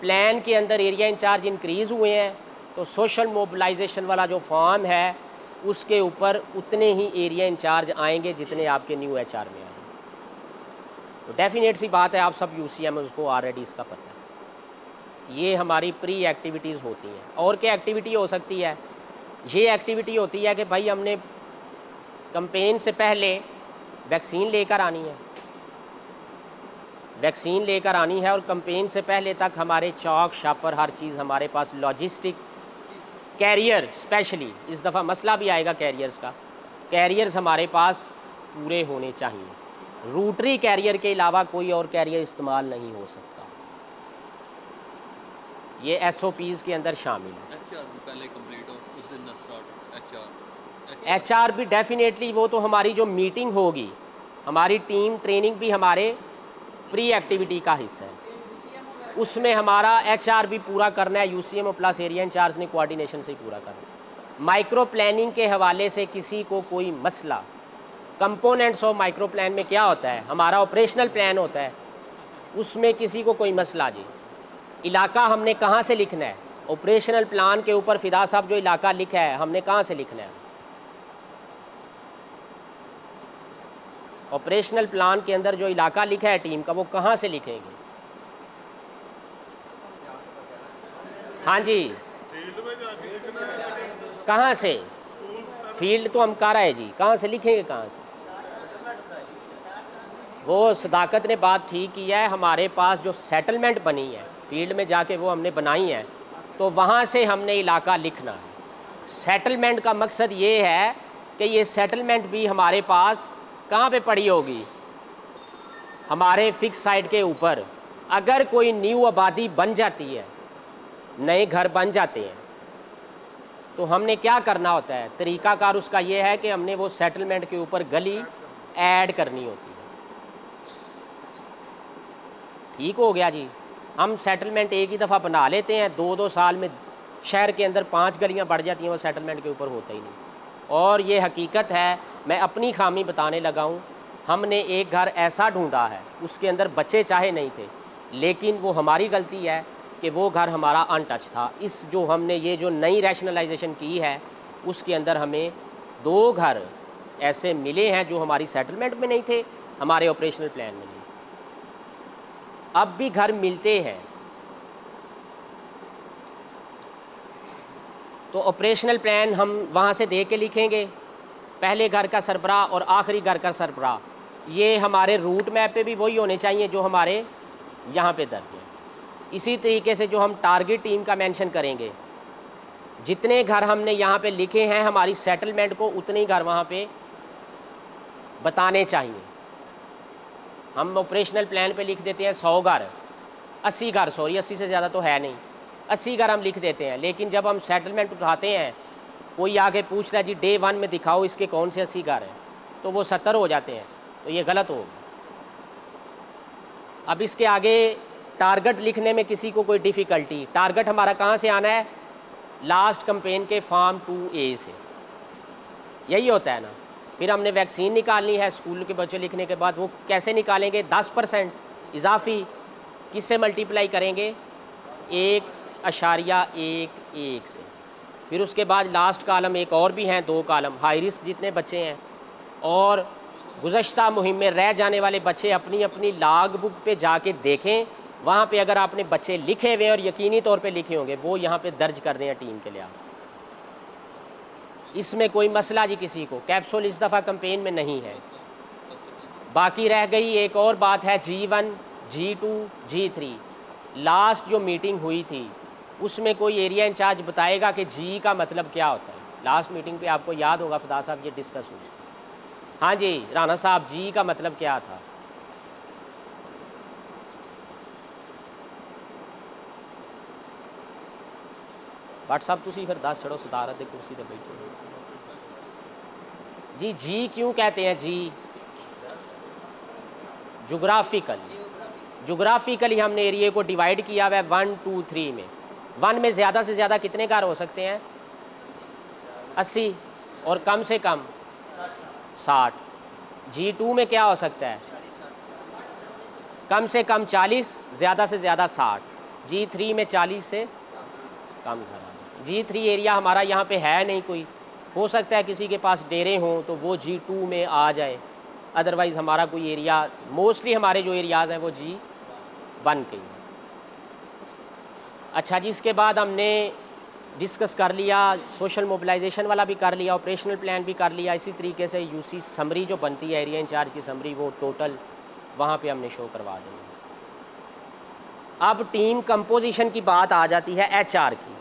प्लान के अंदर एरिया इंचार्ज इंक्रीज़ हुए हैं, तो सोशल मोबिलाइजेशन वाला जो फॉर्म है उसके ऊपर उतने ही एरिया इंचार्ज आएंगे जितने आपके न्यू HR में आएंगे। तो डेफिनेट सी बात है, आप सब UCM उसको ऑलरेडी इसका पता है। ये हमारी प्री एक्टिविटीज़ होती हैं। और क्या एक्टिविटी हो सकती है, ये एक्टिविटी होती है कि भाई हमने कैंपेन से पहले वैक्सीन लेकर आनी है, वैक्सीन लेकर आनी है और कैंपेन से पहले तक हमारे चौक शापर हर चीज़ हमारे पास लॉजिस्टिक कैरियर स्पेशली इस दफ़ा मसला भी आएगा कैरियर्स का, कैरियर्स हमारे पास पूरे होने चाहिए। रूटरी कैरियर के अलावा कोई और कैरियर इस्तेमाल नहीं हो सकता। ये SOPs के अंदर शामिल है। HR भी पहले कंप्लीट हो उस दिन ना स्टार्ट HR भी डेफिनेटली, वो तो हमारी जो मीटिंग होगी, हमारी टीम ट्रेनिंग भी हमारे प्री एक्टिविटी का हिस्सा है, उसमें हमारा HR भी पूरा करना है। UCM प्लस एरिया इंचार्ज ने कोऑर्डिनेशन से ही पूरा करना है। माइक्रो प्लानिंग के हवाले से किसी को कोई मसला, कंपोनेंट्स ऑफ माइक्रो प्लान में क्या होता है, हमारा ऑपरेशनल प्लान होता है, उसमें किसी को कोई मसला जी, इलाका हमने कहाँ से लिखना है, ऑपरेशनल प्लान के ऊपर फिदा साहब जो इलाका लिखा है हमने कहाँ से लिखना है, ऑपरेशनल प्लान के अंदर जो इलाका लिखा है टीम का वो कहाँ से लिखेंगे। हाँ जी, कहाँ से, फील्ड तो हम कर रहे हैं जी, कहाँ से लिखेंगे, कहाँ से। वो सदाकत ने बात ठीक की है, हमारे पास जो सेटलमेंट बनी है फील्ड में जाके वो हमने बनाई है, तो वहाँ से हमने इलाका लिखना है। सेटलमेंट का मकसद ये है कि ये सेटलमेंट भी हमारे पास कहाँ पे पड़ी होगी, हमारे फिक्स साइट के ऊपर। अगर कोई न्यू आबादी बन जाती है, नए घर बन जाते हैं, तो हमने क्या करना होता है, तरीक़ाकार उसका ये है कि हमने वो सेटलमेंट के ऊपर गली ऐड करनी होती है। ठीक हो गया जी, हम सेटलमेंट एक ही दफ़ा बना लेते हैं, 2-2 साल में शहर के अंदर 5 गलियां बढ़ जाती हैं, वो सेटलमेंट के ऊपर होता ही नहीं। और ये हकीकत है, मैं अपनी खामी बताने लगा हूँ। हमने एक घर ऐसा ढूंढा है, उसके अंदर बच्चे चाहे नहीं थे, लेकिन वो हमारी गलती है कि वो घर हमारा अनटच था। इस जो हमने ये जो नई रैशनलाइजेशन की है, उसके अंदर हमें 2 घर ऐसे मिले हैं जो हमारी सेटलमेंट में नहीं थे, हमारे ऑपरेशनल प्लान में नहीं। अब भी घर मिलते हैं, तो ऑपरेशनल प्लान हम वहाँ से दे के लिखेंगे, पहले घर का सरबराह और आखिरी घर का सरबराह। ये हमारे रूट मैप पे भी वही होने चाहिए जो हमारे यहाँ पे दर्ज है। इसी तरीके से जो हम टारगेट टीम का मेंशन करेंगे, जितने घर हमने यहाँ पे लिखे हैं हमारी सेटलमेंट को उतने ही घर वहाँ पे बताने चाहिए। हम ऑपरेशनल प्लान पे लिख देते हैं 100 घर, 80 घर, सॉरी 80 से ज़्यादा तो है नहीं, 80 घर हम लिख देते हैं। लेकिन जब हम सेटलमेंट उठाते हैं, कोई आगे पूछता है जी डे 1 में दिखाओ इसके कौन से 80 घर हैं, तो वो 70 हो जाते हैं, तो ये गलत होगा। अब इसके आगे टारगेट लिखने में किसी को कोई डिफ़िकल्टी, टारगेट हमारा कहाँ से आना है, लास्ट कैंपेन के फॉर्म 2A से, यही होता है ना। फिर हमने वैक्सीन निकालनी है स्कूल के बच्चे लिखने के बाद, वो कैसे निकालेंगे, 10% इजाफी किससे मल्टीप्लाई करेंगे, 1.11 से। फिर उसके बाद लास्ट कालम एक और भी हैं, 2 कालम, हाई रिस्क जितने बच्चे हैं और गुज़श्ता मुहिम में रह जाने वाले बच्चे अपनी अपनी लॉग बुक पे जाके देखें, वहाँ पे अगर आपने बच्चे लिखे हुए और यकीनी तौर पे लिखे होंगे, वो यहाँ पे दर्ज कर रहे हैं टीम के लिहाज से। इसमें कोई मसला जी किसी को, कैप्सूल इस दफ़ा कैंपेन में नहीं है। बाकी रह गई एक और बात है, G1, G2, G3। लास्ट जो मीटिंग हुई थी उसमें कोई एरिया इंचार्ज बताएगा कि G का मतलब क्या होता है। लास्ट मीटिंग पे आपको याद होगा फदा साहब ये डिस्कस हुई। हाँ जी राना साहब, G का मतलब क्या था। बट साहब तुसी फिर 10 छड़ो सदारत की कुर्सी पर बैठो जी। G क्यों कहते हैं G, जोग्राफिकली हमने एरिया को डिवाइड किया हुआ है 1, 2, 3 में। 1 में ज़्यादा से ज़्यादा कितने घर हो सकते हैं, 80, और कम से कम 60। G2 में क्या हो सकता है, कम से कम 40, ज़्यादा से ज़्यादा 60। G3 में 40 से कम घर। G3 एरिया हमारा यहाँ पे है नहीं कोई, हो सकता है किसी के पास डेरे हों तो वो G2 में आ जाए, अदरवाइज़ हमारा कोई एरिया, मोस्टली हमारे जो एरियाज़ हैं वो G1 के। अच्छा जी, इसके बाद हमने डिस्कस कर लिया, सोशल मोबिलाइजेशन वाला भी कर लिया, ऑपरेशनल प्लान भी कर लिया। इसी तरीके से यूसी समरी जो बनती है एरिया इंचार्ज की समरी, वो टोटल वहाँ पे हमने शो करवा देंगे। अब टीम कंपोजिशन की बात आ जाती है एचआर की।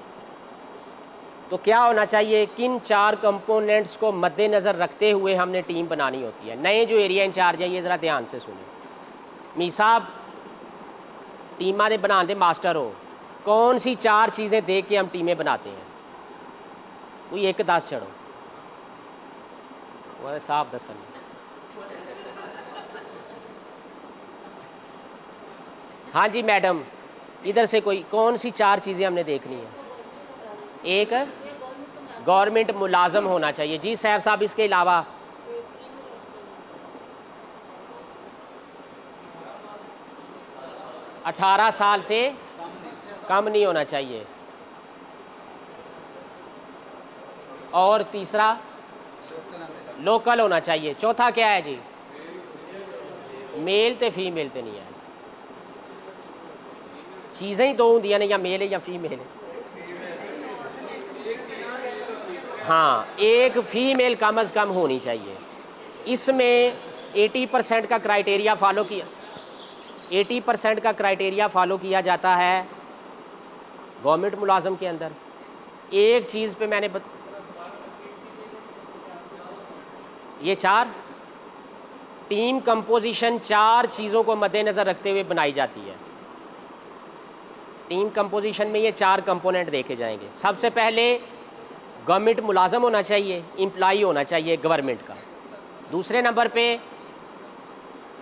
तो क्या होना चाहिए, किन 4 कंपोनेंट्स को मद्देनज़र रखते हुए हमने टीम बनानी होती है। नए जो एरिया इंचार्ज है ये ज़रा ध्यान से सुने। मी साहब टीमां दे बनाने मास्टर हो, कौन सी 4 चीज़ें देख के हम टीमें बनाते हैं? कोई एक दस छड़ो, वो साहब दसन। हाँ जी मैडम, इधर से कोई कौन सी 4 चीज़ें हमने देखनी है? एक गवर्नमेंट मुलाजम होना चाहिए। जी सैफ साहब, इसके अलावा? अठारह साल से कम नहीं होना चाहिए। और तीसरा लोकल होना चाहिए। चौथा क्या है जी? मेल ते फीमेल ते नहीं है। चीज़ें ही 2 होंदियां ने, या मेल है या फीमेल है। हाँ, एक फीमेल कम अज़ कम होनी चाहिए। इसमें 80% का क्राइटेरिया फॉलो किया 80% का क्राइटेरिया फॉलो किया जाता है गवर्नमेंट मुलाजम के अंदर। एक चीज़ पे मैंने ये 4 टीम कंपोजिशन 4 चीज़ों को मद्देनज़र रखते हुए बनाई जाती है। टीम कंपोजिशन में ये 4 कंपोनेंट देखे जाएंगे। सबसे पहले गवर्नमेंट मुलाजम होना चाहिए, एम्प्लॉई होना चाहिए गवर्नमेंट का। दूसरे नंबर पे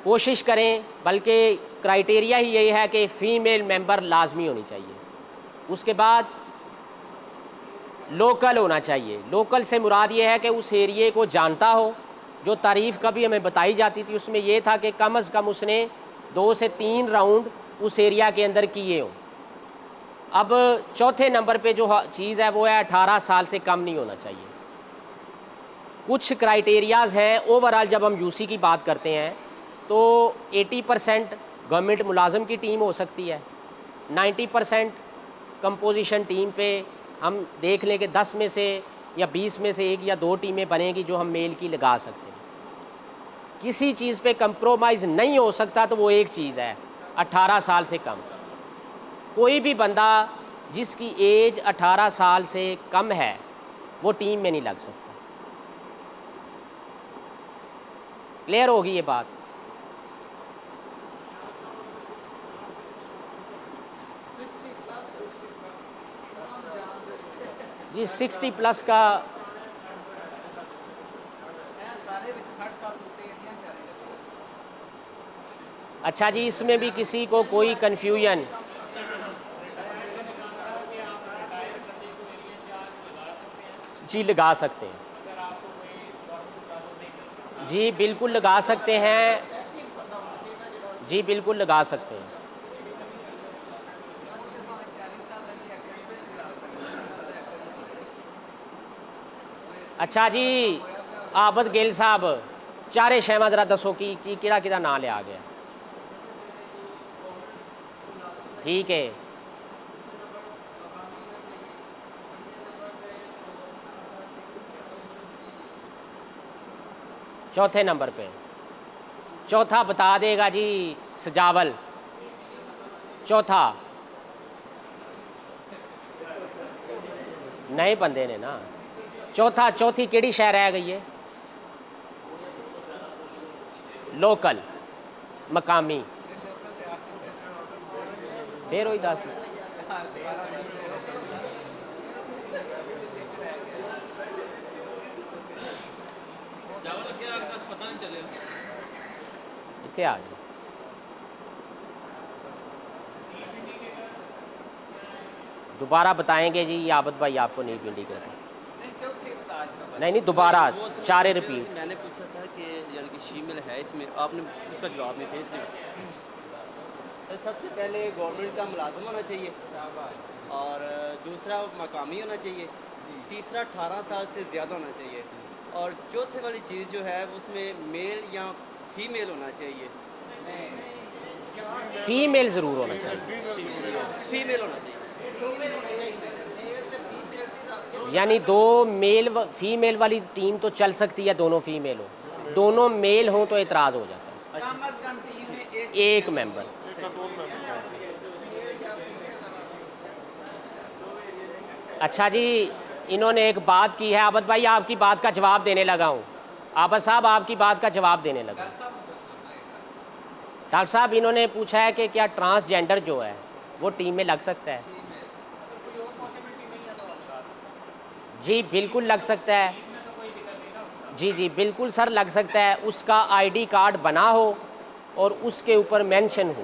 कोशिश करें, बल्कि क्राइटेरिया ही यही है कि फ़ीमेल मेंबर लाजमी होनी चाहिए। उसके बाद लोकल होना चाहिए। लोकल से मुराद ये है कि उस एरिए को जानता हो। जो तारीफ़ कभी हमें बताई जाती थी उसमें ये था कि कम अज़ कम उसने 2 से 3 राउंड उस एरिया के अंदर किए हों। अब चौथे नंबर पे जो चीज़ है वो है 18 साल से कम नहीं होना चाहिए। कुछ क्राइटेरियाज़ हैं ओवरऑल। जब हम यूसी की बात करते हैं तो 80% गवर्नमेंट मुलाजम की टीम हो सकती है। 90% कंपोजिशन टीम पे हम देख लें कि 10 में से या 20 में से 1 या 2 टीमें बनेगी जो हम मेल की लगा सकते हैं। किसी चीज़ पे कंप्रोमाइज़ नहीं हो सकता तो वो एक चीज़ है 18 साल से कम। कोई भी बंदा जिसकी एज 18 साल से कम है वो टीम में नहीं लग सकता। क्लियर होगी ये बात? जी 60+ का अच्छा जी, इसमें भी किसी को कोई कन्फ्यूजन? जी लगा सकते हैं, जी बिल्कुल लगा सकते हैं, जी बिल्कुल लगा सकते हैं। अच्छा जी आबद गिल साहब, 4 शैवा जरा दसो कि किहड़ा नाम लिया गया? ठीक है, चौथे नंबर पे। चौथा बता देगा जी सजावल। चौथा नए बंदे ने ना। चौथी केड़ी शहर रह गई है? लोकल, मकामी। फिर वही 10 इतने आ गए। दोबारा बताएंगे जी आबद भाई, आपको नहीं पिंडी करता। नहीं दोबारा 4 रिपीट। मैंने पूछा था कि यानी कि शीमेल है इसमें, आपने उसका जवाब नहीं थे इसलिए। तो सबसे पहले गवर्नमेंट का मुलाजम होना चाहिए, और दूसरा मकामी होना चाहिए, तीसरा 18 साल से ज़्यादा होना चाहिए, और चौथे वाली चीज़ जो है उसमें मेल या फीमेल होना चाहिए। फीमेल ज़रूर होना चाहिए, फीमेल होना चाहिए। यानी 2 मेल फीमेल वाली टीम तो चल सकती है, दोनों फीमेल हो। दोनों मेल हों तो एतराज़ हो जाता है। एक मेंबर। अच्छा जी, इन्होंने एक बात की है, आबद भाई आपकी बात का जवाब देने लगा हूँ। आबद साहब आपकी बात का जवाब देने लगा। डॉक्टर साहब इन्होंने पूछा है कि क्या ट्रांसजेंडर जो है वो टीम में लग सकता है? जी बिल्कुल लग सकता है। जी जी बिल्कुल सर लग सकता है। उसका आईडी कार्ड बना हो और उसके ऊपर मेंशन हो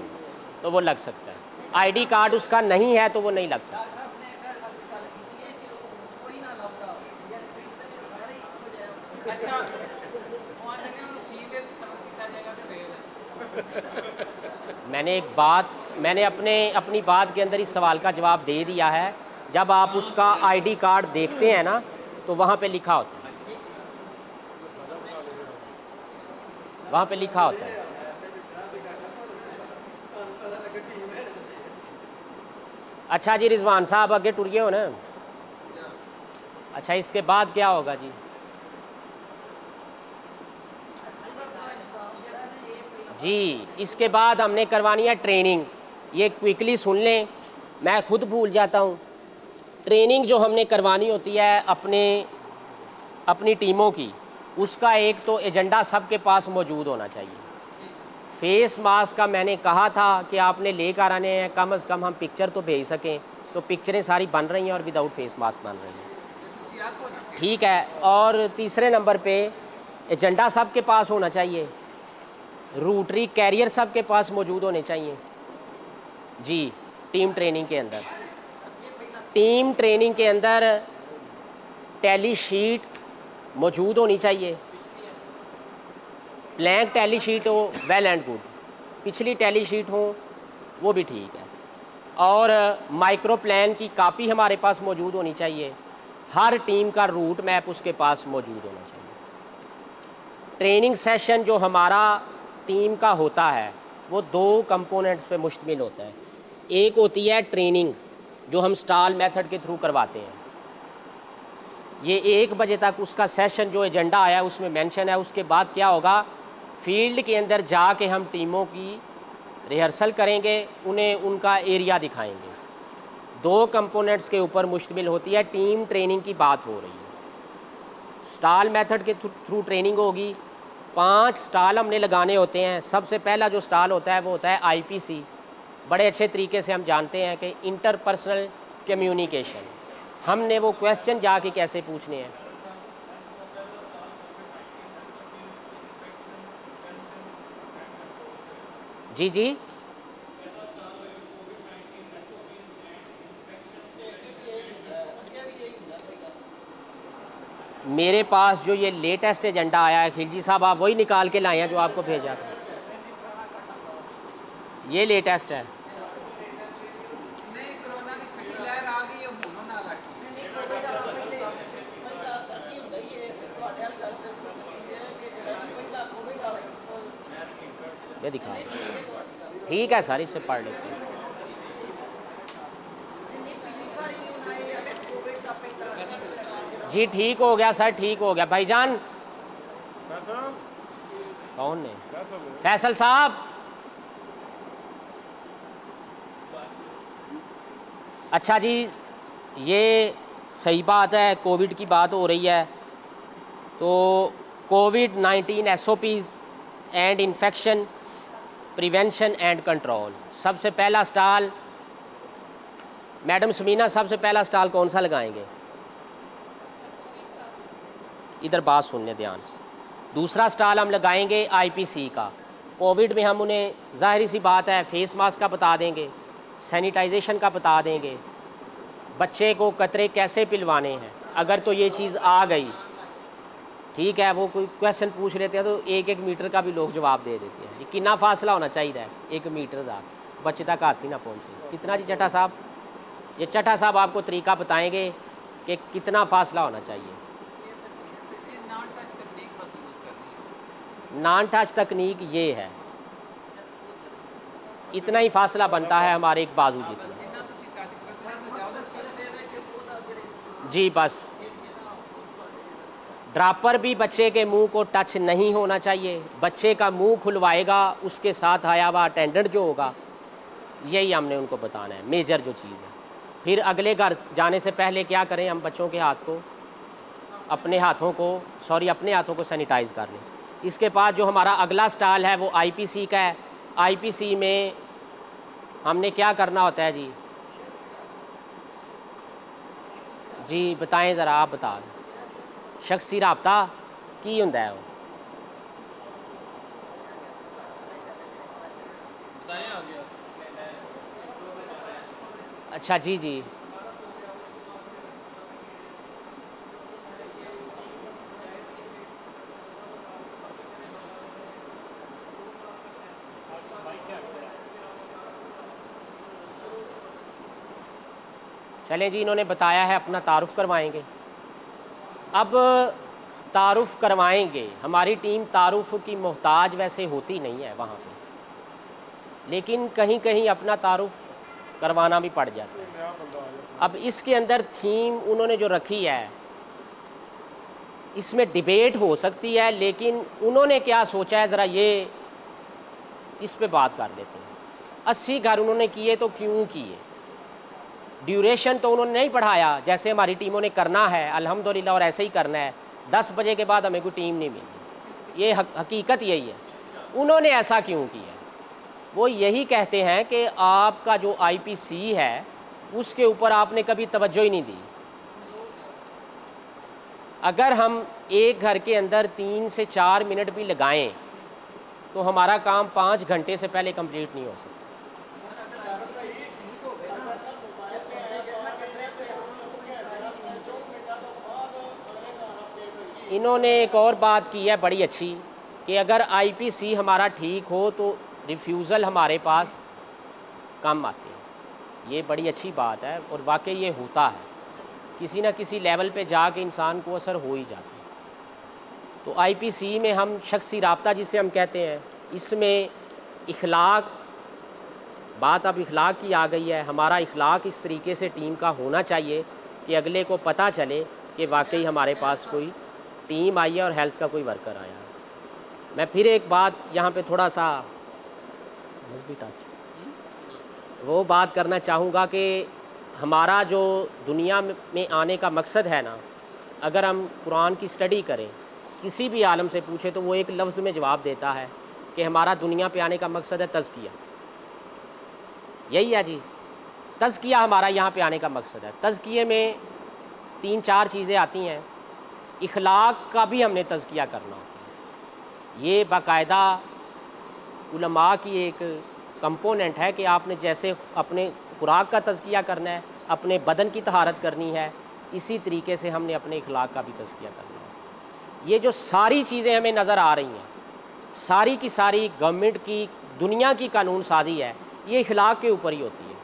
तो वो लग सकता है। आईडी कार्ड उसका नहीं है तो वो नहीं लग सकता। अच्छा वहाँ जाके उन्हें फीमेल समझ किया जाएगा कि मेल है। मैंने अपनी बात के अंदर इस सवाल का जवाब दे दिया है। जब आप उसका आईडी कार्ड देखते हैं ना तो वहाँ पे लिखा होता है, वहाँ पे लिखा होता है। अच्छा जी रिजवान साहब आगे टुरिए हो ना। अच्छा इसके बाद क्या होगा जी? जी इसके बाद हमने करवानी है ट्रेनिंग। ये क्विकली सुन लें, मैं खुद भूल जाता हूँ। ट्रेनिंग जो हमने करवानी होती है अपनी टीमों की, उसका एक तो एजेंडा सबके पास मौजूद होना चाहिए। फेस मास्क का मैंने कहा था कि आपने लेकर आने हैं, कम से कम हम पिक्चर तो भेज सकें। तो पिक्चरें सारी बन रही हैं और विदाउट फेस मास्क बन रही हैं, ठीक है। और तीसरे नंबर पे एजेंडा सबके पास होना चाहिए। रूटरी कैरियर सबके पास मौजूद होने चाहिए जी। टीम ट्रेनिंग के अंदर टैली शीट मौजूद होनी चाहिए। ब्लैंक टैली शीट हो वेल एंड गुड, पिछली टैली शीट हो वो भी ठीक है। और माइक्रो प्लान की कापी हमारे पास मौजूद होनी चाहिए। हर टीम का रूट मैप उसके पास मौजूद होना चाहिए। ट्रेनिंग सेशन जो हमारा टीम का होता है वो 2 कंपोनेंट्स पे मुश्तमिल होता है। एक होती है ट्रेनिंग जो हम स्टॉल मेथड के थ्रू करवाते हैं। ये 1 बजे तक उसका सेशन जो एजेंडा आया उसमें मेंशन है। उसके बाद क्या होगा, फील्ड के अंदर जाके हम टीमों की रिहर्सल करेंगे, उन्हें उनका एरिया दिखाएंगे। 2 कंपोनेंट्स के ऊपर मुश्तमिल होती है। टीम ट्रेनिंग की बात हो रही है। स्टॉल मेथड के थ्रू ट्रेनिंग होगी। 5 स्टॉल हमने लगाने होते हैं। सबसे पहला जो स्टॉल होता है वो होता है IPC। बड़े अच्छे तरीके से हम जानते हैं कि इंटरपर्सनल कम्युनिकेशन। हमने वो क्वेश्चन जाके कैसे पूछने हैं। जी जी मेरे पास जो ये लेटेस्ट एजेंडा आया है खिलजी साहब, आप वही निकाल के लाए हैं जो आपको भेजा था। ये लेटेस्ट है। नहीं कोरोना की छठी लहर आ गई है, होनो ना ये दिखा, ठीक है सर, इससे पढ़ लेते हैं। जी ठीक हो गया सर, ठीक हो गया भाईजान। कौन ने? फैसल साहब। अच्छा जी, ये सही बात है, कोविड की बात हो रही है तो कोविड-19 SOPs and infection prevention and control. सबसे पहला स्टॉल मैडम सुमीना, सबसे पहला स्टॉल कौन सा लगाएंगे? इधर बात सुनने ध्यान से। दूसरा स्टॉल हम लगाएंगे IPC का। कोविड में हम उन्हें ज़ाहिर सी बात है फेस मास्क का बता देंगे, सैनिटाइजेशन का बता देंगे, बच्चे को कतरे कैसे पिलवाने हैं। अगर तो ये चीज़ आ गई, ठीक है, वो कोई क्वेश्चन पूछ लेते हैं तो 1-1 मीटर का भी लोग जवाब दे देते हैं। ये कितना फासला होना चाहिए? 1 मीटर का, बच्चे तक हाथ ही ना पहुँचे। कितना जी चट्टा साहब? ये चट्टा साहब आपको तरीका बताएंगे कि कितना फासला होना चाहिए। नॉन टच तकनीक ये है, इतना ही फासला बनता है हमारे एक बाजू जितना। जी बस। ड्रॉपर भी बच्चे के मुंह को टच नहीं होना चाहिए। बच्चे का मुंह खुलवाएगा, उसके साथ आया हुआ अटेंडेंट जो होगा, यही हमने उनको बताना है, मेजर जो चीज़ है। फिर अगले घर जाने से पहले क्या करें, हम बच्चों के हाथ को अपने हाथों को सैनिटाइज़ कर लें। इसके बाद जो हमारा अगला स्टॉल है वो आईपीसी का है। आईपीसी में हमने क्या करना होता है जी? जी बताएं ज़रा, आप बता दें। शख्सी राबता की हुंदा है वो? बताएं आ गया। अच्छा जी जी। चलें जी, इन्होंने बताया है, अपना तारुफ़ करवाएंगे। अब तारुफ़ करवाएंगे, हमारी टीम तारुफ़ की मोहताज वैसे होती नहीं है वहाँ पे, लेकिन कहीं कहीं अपना तारुफ़ करवाना भी पड़ जाता है। अब इसके अंदर थीम उन्होंने जो रखी है, इसमें डिबेट हो सकती है, लेकिन उन्होंने क्या सोचा है ज़रा ये इस पे बात कर लेते हैं। 80 घर उन्होंने किए तो क्यों किए? ड्यूरेशन तो उन्होंने नहीं बढ़ाया जैसे हमारी टीमों ने करना है अल्हम्दुलिल्लाह, और ऐसे ही करना है। 10 बजे के बाद हमें कोई टीम नहीं मिली, ये हकीकत यही है। उन्होंने ऐसा क्यों किया? वो यही कहते हैं कि आपका जो आईपीसी है उसके ऊपर आपने कभी तवज्जो ही नहीं दी। अगर हम एक घर के अंदर 3 से 4 मिनट भी लगाएं तो हमारा काम 5 घंटे से पहले कंप्लीट नहीं हो सकता। इन्होंने एक और बात की है बड़ी अच्छी, कि अगर आईपीसी हमारा ठीक हो तो रिफ्यूज़ल हमारे पास कम आते हैं। ये बड़ी अच्छी बात है और वाकई ये होता है, किसी न किसी लेवल पे जाके इंसान को असर हो ही जाता है। तो आईपीसी में हम शख्सी राब्ता जिसे हम कहते हैं, इसमें इखलाक, बात अब इखलाक की आ गई है। हमारा इखलाक इस तरीके से टीम का होना चाहिए कि अगले को पता चले कि वाकई हमारे पास कोई टीम आई है और हेल्थ का कोई वर्कर आया है। मैं फिर एक बात यहाँ पे थोड़ा सा वो बात करना चाहूँगा कि हमारा जो दुनिया में आने का मकसद है ना, अगर हम कुरान की स्टडी करें, किसी भी आलम से पूछे तो वो एक लफ्ज़ में जवाब देता है कि हमारा दुनिया पे आने का मकसद है तज़किया। यही है जी, तज़किया हमारा यहाँ पे आने का मकसद है। तज़किए में 3-4 चीज़ें आती हैं। इखलाक का भी हमने तज़किया करना होता है। ये बाकायदा उलमा की एक कंपोनेंट है कि आपने जैसे अपने खुराक का तज़किया करना है, अपने बदन की तहारत करनी है, इसी तरीके से हमने अपने इखलाक का भी तज़किया करना है। ये जो सारी चीज़ें हमें नज़र आ रही हैं, सारी की सारी गवर्नमेंट की, दुनिया की कानून साजी है, ये इखलाक के ऊपर ही होती है।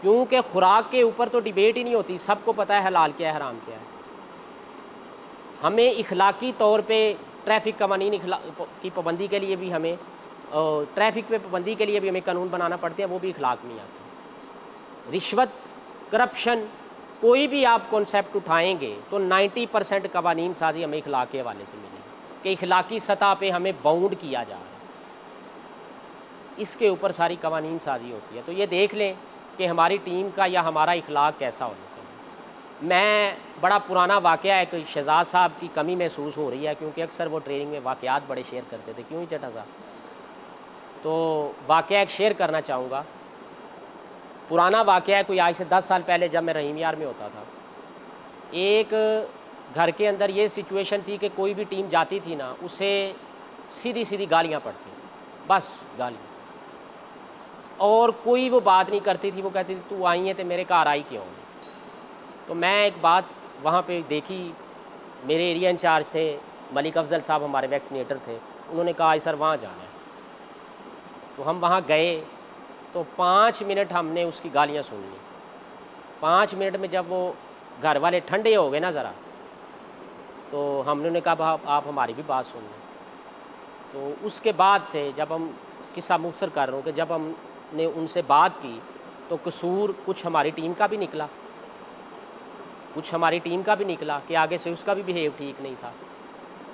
क्योंकि खुराक के ऊपर तो डिबेट ही नहीं होती, सबको पता है हलाल क्या है हराम क्या है। हमें इखलाकी तौर पे ट्रैफ़िक कवानीन की पाबंदी के लिए भी हमें, ट्रैफ़िक पे पाबंदी के लिए भी हमें कानून बनाना पड़ते हैं, वो भी इखलाक में आते हैं। रिश्वत, करप्शन, कोई भी आप कॉन्सेप्ट उठाएंगे तो 90% कवानीन साजी हमें इखलाक के हवाले से मिलेगी कि इखलाकी सतह पे हमें बाउंड किया जा रहा है, इसके ऊपर सारी कवानीन साजी होती है। तो ये देख लें कि हमारी टीम का या हमारा इखलाक कैसा होना चाहिए। मैं बड़ा पुराना वाक़या है कि शहजाद साहब की कमी महसूस हो रही है, क्योंकि अक्सर वो ट्रेनिंग में वाक़यात बड़े शेयर करते थे, क्यों ही चटा साहब। तो वाक़या एक शेयर करना चाहूँगा। पुराना वाक़या है, कोई आज से 10 साल पहले जब मैं रहीम यार में होता था। एक घर के अंदर ये सिचुएशन थी कि कोई भी टीम जाती थी ना, उसे सीधी सीधी गालियाँ पड़ती, बस गालियाँ, और कोई वो बात नहीं करती थी। वो कहती थी तू आई है तो मेरे घर आई क्यों। तो मैं एक बात वहाँ पे देखी, मेरे एरिया इंचार्ज थे मलिक अफजल साहब, हमारे वैक्सीनेटर थे, उन्होंने कहा सर वहाँ जाना है। तो हम वहाँ गए तो 5 मिनट हमने उसकी गालियाँ सुन ली। 5 मिनट में जब वो घर वाले ठंडे हो गए ना ज़रा, तो हमने कहा आप हमारी भी बात सुन लें। तो उसके बाद से जब हम, किस्सा मुख्तसर कर रहा हूँ, कि जब हमने उनसे बात की तो कसूर कुछ हमारी टीम का भी निकला, कुछ हमारी टीम का भी निकला कि आगे से उसका भी बिहेव ठीक नहीं था।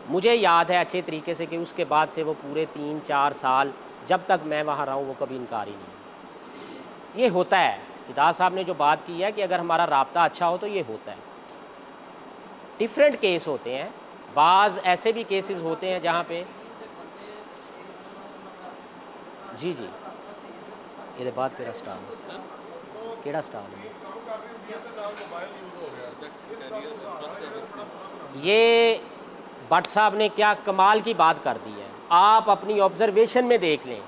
मुझे याद है अच्छे तरीके से कि उसके बाद से वो पूरे 3-4 साल जब तक मैं वहाँ रहा हूँ वो कभी इनकार ही नहीं। ये होता है फिदा साहब ने जो बात की है कि अगर हमारा राब्ता अच्छा हो तो ये होता है। डिफरेंट केस होते हैं, बाज़ ऐसे भी केसेस होते हैं जहाँ पे जी जी ये बात तेरा स्टाल केड़ा स्टाल है ये भट्ट साहब ने क्या कमाल की बात कर दी है। आप अपनी ऑब्जर्वेशन में देख लें,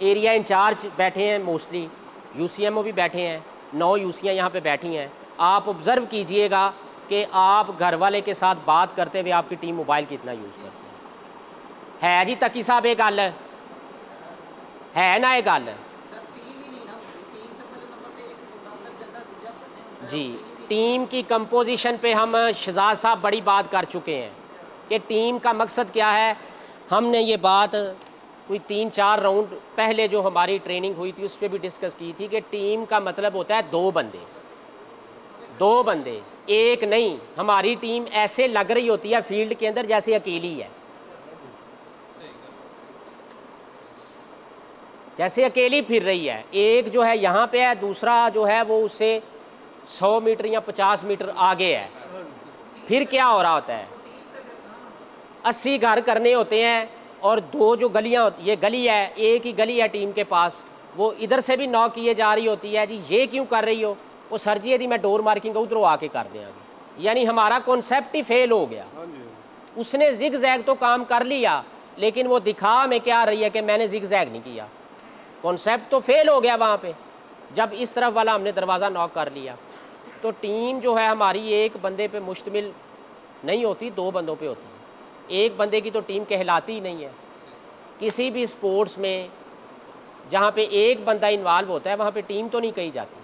एरिया इंचार्ज बैठे हैं, मोस्टली यूसीएमओ भी बैठे हैं, 9 यूसियाँ यहाँ पे बैठी हैं। आप ऑब्ज़र्व कीजिएगा कि आप घर वाले के साथ बात करते हुए आपकी टीम मोबाइल कितना यूज़ करती है जी। तकी साहब ये गल है ना, ये गल जी। टीम की कंपोजिशन पे हम शहजाद साहब बड़ी बात कर चुके हैं कि टीम का मकसद क्या है। हमने ये बात कोई 3-4 राउंड पहले जो हमारी ट्रेनिंग हुई थी उस पर भी डिस्कस की थी कि टीम का मतलब होता है 2 बंदे, एक नहीं। हमारी टीम ऐसे लग रही होती है फील्ड के अंदर जैसे अकेली है, जैसे अकेली फिर रही है। एक जो है यहाँ पे है, दूसरा जो है वो उससे 100 मीटर या 50 मीटर आगे है। फिर क्या हो रहा होता है, 80 घर करने होते हैं और 2 जो गलियाँ होती, ये गली है, एक ही गली है टीम के पास, वो इधर से भी नॉक किए जा रही होती है। जी ये क्यों कर रही हो, वो सर जी यदि मैं डोर मार्किंग उधरों आके कर दें। यानी हमारा कॉन्सेप्ट ही फेल हो गया। उसने जिग जैग तो काम कर लिया, लेकिन वो दिखा में क्या रही है कि मैंने जिग जैग नहीं किया। कॉन्सेप्ट तो फेल हो गया वहाँ पे, जब इस तरफ वाला हमने दरवाज़ा नॉक कर लिया। तो टीम जो है हमारी एक बंदे पे मुश्तमिल नहीं होती, 2 बंदों पे होती है। एक बंदे की तो टीम कहलाती ही नहीं है। किसी भी स्पोर्ट्स में जहाँ पे एक बंदा इन्वॉल्व होता है वहाँ पे टीम तो नहीं कही जाती,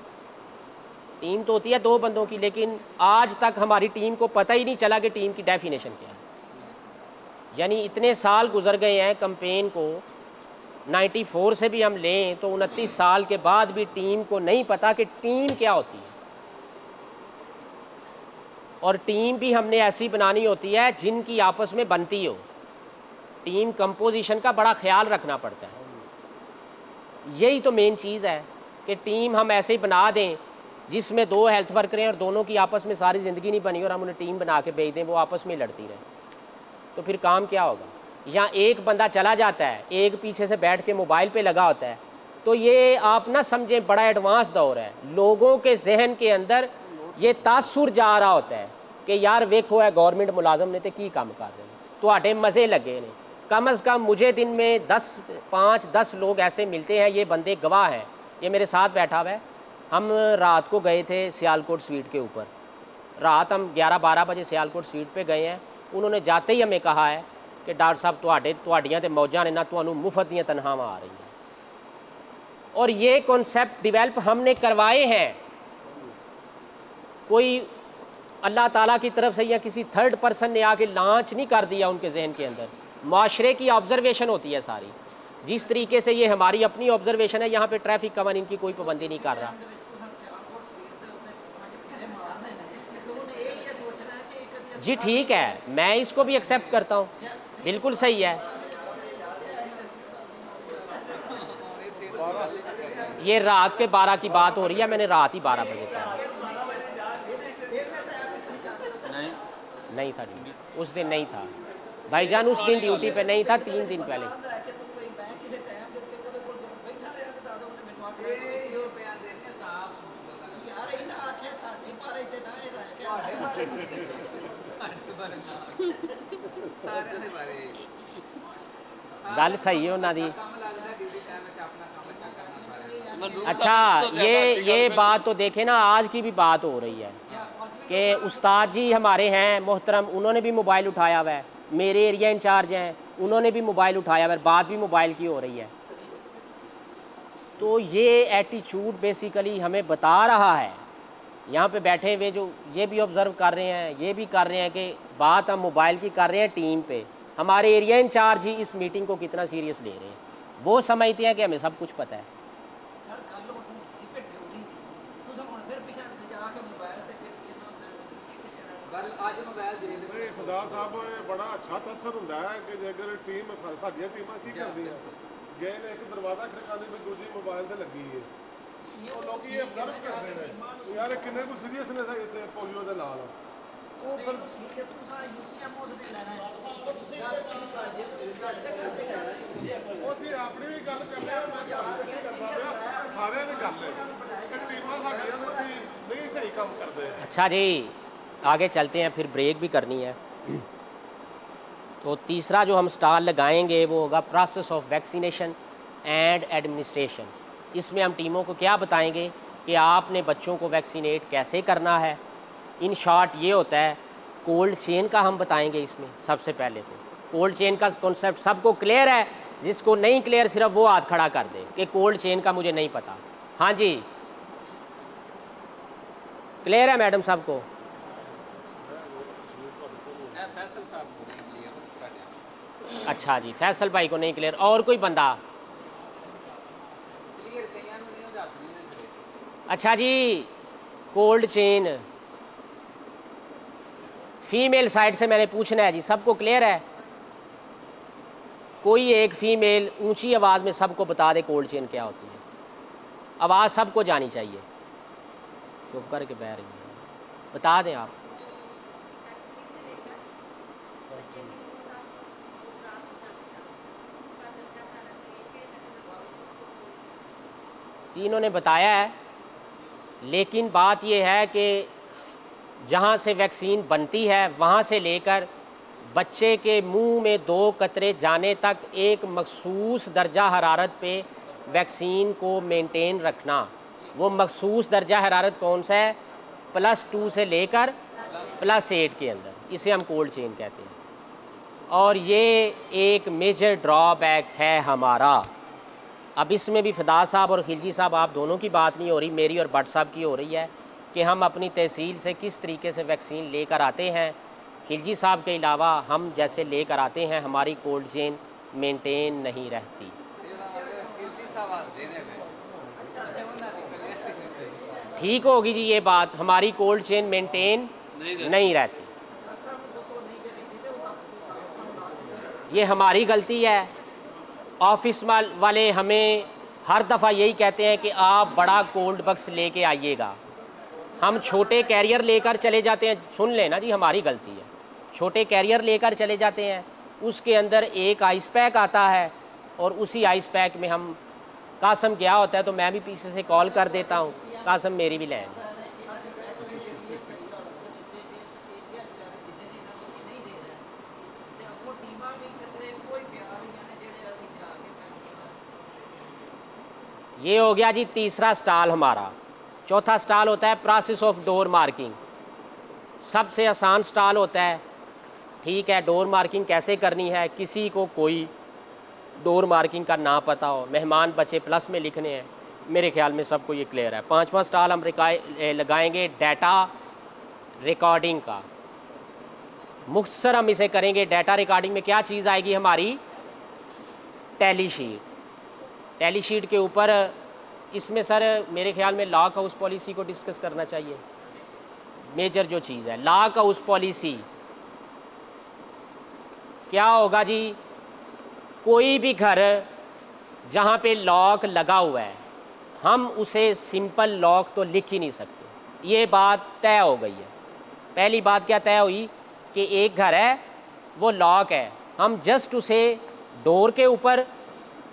टीम तो होती है 2 बंदों की। लेकिन आज तक हमारी टीम को पता ही नहीं चला कि टीम की डेफिनेशन क्या है। यानी इतने साल गुजर गए हैं कंपेन को, 94 से भी हम लें तो 29 साल के बाद भी टीम को नहीं पता कि टीम क्या होती है। और टीम भी हमने ऐसी बनानी होती है जिनकी आपस में बनती हो। टीम कंपोजिशन का बड़ा ख्याल रखना पड़ता है। यही तो मेन चीज़ है कि टीम हम ऐसे ही बना दें जिसमें 2 हेल्थ वर्कर हैं और दोनों की आपस में सारी ज़िंदगी नहीं बनी और हम उन्हें टीम बना के भेज दें, वो आपस में लड़ती रहे, तो फिर काम क्या होगा। यहाँ एक बंदा चला जाता है, एक पीछे से बैठ के मोबाइल पे लगा होता है, तो ये आप ना समझें बड़ा एडवांस दौर है। लोगों के जहन के अंदर ये तासुर जा रहा होता है कि यार वेखो है गवर्नमेंट मुलाजम ने तो की काम कर रहे हैं, तो मज़े लगे ने। कम अज़ कम मुझे दिन में 5-10 लोग ऐसे मिलते हैं, ये बंदे गवाह हैं, ये मेरे साथ बैठा हुआ है। हम रात को गए थे सियालकोट स्वीट के ऊपर, रात हम 11-12 बजे सियालकोट स्वीट पे गए हैं। उन्होंने जाते ही हमें कहा है कि डॉक्टर साहब तुहाडियां ते मौजां ने ना, तुहानू मुफ्त दियां तनख्वाहां आ रही हैं। और ये कॉन्सेप्ट डिवेल्प हमने करवाए हैं, कोई अल्लाह ताला की तरफ से या किसी थर्ड पर्सन ने आके लॉन्च नहीं कर दिया उनके जहन के अंदर। माशरे की ऑब्जर्वेशन होती है सारी, जिस तरीके से ये हमारी अपनी ऑब्जर्वेशन है। यहाँ पे ट्रैफिक कवानीन की कोई पाबंदी नहीं कर रहा। जी ठीक है, मैं इसको भी एक्सेप्ट करता हूँ, बिल्कुल सही है। ये रात के 12 की बात हो रही है, मैंने रात ही 12 बजे कहा। नहीं था ड्यूटी उस दिन, नहीं था भाईजान, उस दिन ड्यूटी पे नहीं था, 3 दिन पहले। गल सही है उन्होंने दी। अच्छा ये बात तो देखे ना, आज की भी बात हो रही है कि उस्ताद जी हमारे हैं मोहतरम, उन्होंने भी मोबाइल उठाया हुआ है। मेरे एरिया इंचार्ज हैं, उन्होंने भी मोबाइल उठाया हुआ है, बात भी मोबाइल की हो रही है। तो ये एटीट्यूड बेसिकली हमें बता रहा है, यहाँ पे बैठे हुए जो ये भी ऑब्ज़र्व कर रहे हैं, ये भी कर रहे हैं कि बात हम मोबाइल की कर रहे हैं टीम पे। हमारे एरिया इंचार्ज ही इस मीटिंग को कितना सीरियस ले रहे हैं। वो समझते हैं कि हमें सब कुछ पता है। सरदार साहब बड़ा अच्छा तसर होंदा है कि जेकर टीम साडियां टीमां की करदियां गए ने एक दरवाज़ा खड़काने में दूसरी मोबाइल ते लगी है, ਉਹ ਲੋਕੀ ਇਹ ਅਬਜ਼ਰਵ ਕਰਦੇ ਨੇ ਵੀ ਯਾਰ ਇਹ ਕਿੰਨੇ ਕੁ ਸੀਰੀਅਸਨੈਸ ਹੈ ਇੱਥੇ ਪੋਲੀਓ ਦੇ ਨਾਲ ਉਹ ਫਿਰ ਉਹ ਅਸੀਂ ਆਪਣੀ ਵੀ ਗੱਲ ਕਰਦੇ ਹਾਂ ਮੈਂ ਤੁਹਾਨੂੰ ਨਹੀਂ ਕਰਦਾ ਪਿਆ ਸਾਰਿਆਂ ਦੀ ਗੱਲ ਹੈ ਕਿ ਟੀਮਾਂ ਸਾਡੀਆਂ ਨੂੰ ਅਸੀਂ ਨਹੀਂ ਸਹੀ ਕੰਮ ਕਰਦੇ अच्छा जी, आगे चलते हैं, फिर ब्रेक भी करनी है। तो तीसरा जो हम स्टॉल लगाएंगे वो होगा process of vaccination and administration. इसमें हम टीमों को क्या बताएंगे कि आपने बच्चों को वैक्सीनेट कैसे करना है। इन शॉर्ट ये होता है, कोल्ड चेन का हम बताएंगे इसमें। सबसे पहले तो कोल्ड चेन का कॉन्सेप्ट सबको क्लियर है, जिसको नहीं क्लियर सिर्फ वो हाथ खड़ा कर दे कि कोल्ड चेन का मुझे नहीं पता। हाँ जी, क्लियर है मैडम सबको? फैसल साहब को नहीं क्लियर अच्छा जी, फैसल भाई को नहीं क्लियर। और कोई बंदा? क्लियर कईयां ਨੂੰ ਨਹੀਂ ਹੋ ਜਾਂਦੀ ਨੇ। अच्छा जी, कोल्ड चेन फीमेल साइड से मैंने पूछना है जी, सबको क्लियर है? कोई एक फीमेल ऊंची आवाज़ में सबको बता दे कोल्ड चेन क्या होती है। आवाज़ सबको जानी चाहिए। चुप करके बैठ रही है, बता दें आप। तीनों ने बताया है, लेकिन बात यह है कि जहाँ से वैक्सीन बनती है वहाँ से लेकर बच्चे के मुंह में 2 कतरे जाने तक एक मखसूस दर्जा हरारत पे वैक्सीन को मेंटेन रखना। वो मखसूस दर्जा हरारत कौन सा है? +2 से लेकर +8 के अंदर, इसे हम कोल्ड चेन कहते हैं। और ये एक मेजर ड्रॉबैक है हमारा। अब इसमें भी फ़िदा साहब और खिलजी साहब, आप दोनों की बात नहीं हो रही, मेरी और भट्ट साहब की हो रही है कि हम अपनी तहसील से किस तरीके से वैक्सीन लेकर आते हैं। खिलजी साहब के अलावा हम जैसे लेकर आते हैं, हमारी कोल्ड चेन मेंटेन नहीं रहती। ठीक होगी जी ये बात, हमारी कोल्ड चेन मेंटेन नहीं रहती। ये हमारी गलती है। ऑफिस वाले हमें हर दफ़ा यही कहते हैं कि आप बड़ा कोल्ड बक्स लेके आइएगा, हम छोटे कैरियर लेकर चले जाते हैं। सुन लेना जी, हमारी गलती है। छोटे कैरियर लेकर चले जाते हैं, उसके अंदर एक आइस पैक आता है और उसी आइस पैक में हम, कासम गया होता है तो मैं भी पीछे से कॉल कर देता हूँ, कासम मेरी भी ले। ये हो गया जी तीसरा स्टॉल हमारा। चौथा स्टॉल होता है प्रोसेस ऑफ डोर मार्किंग। सबसे आसान स्टॉल होता है, ठीक है। डोर मार्किंग कैसे करनी है, किसी को कोई डोर मार्किंग का ना पता हो, मेहमान बच्चे प्लस में लिखने हैं, मेरे ख्याल में सबको ये क्लियर है। पांचवा स्टॉल हम लगाएंगे डाटा रिकॉर्डिंग का। मुख्तसर हम इसे करेंगे। डाटा रिकॉर्डिंग में क्या चीज़ आएगी हमारी? Tally sheet. टैली शीट के ऊपर इसमें सर मेरे ख्याल में लॉक हाउस पॉलिसी को डिस्कस करना चाहिए। मेजर जो चीज़ है लॉक हाउस पॉलिसी, क्या होगा जी? कोई भी घर जहाँ पे लॉक लगा हुआ है, हम उसे सिंपल लॉक तो लिख ही नहीं सकते। ये बात तय हो गई है। पहली बात क्या तय हुई कि एक घर है, वो लॉक है, हम जस्ट उसे डोर के ऊपर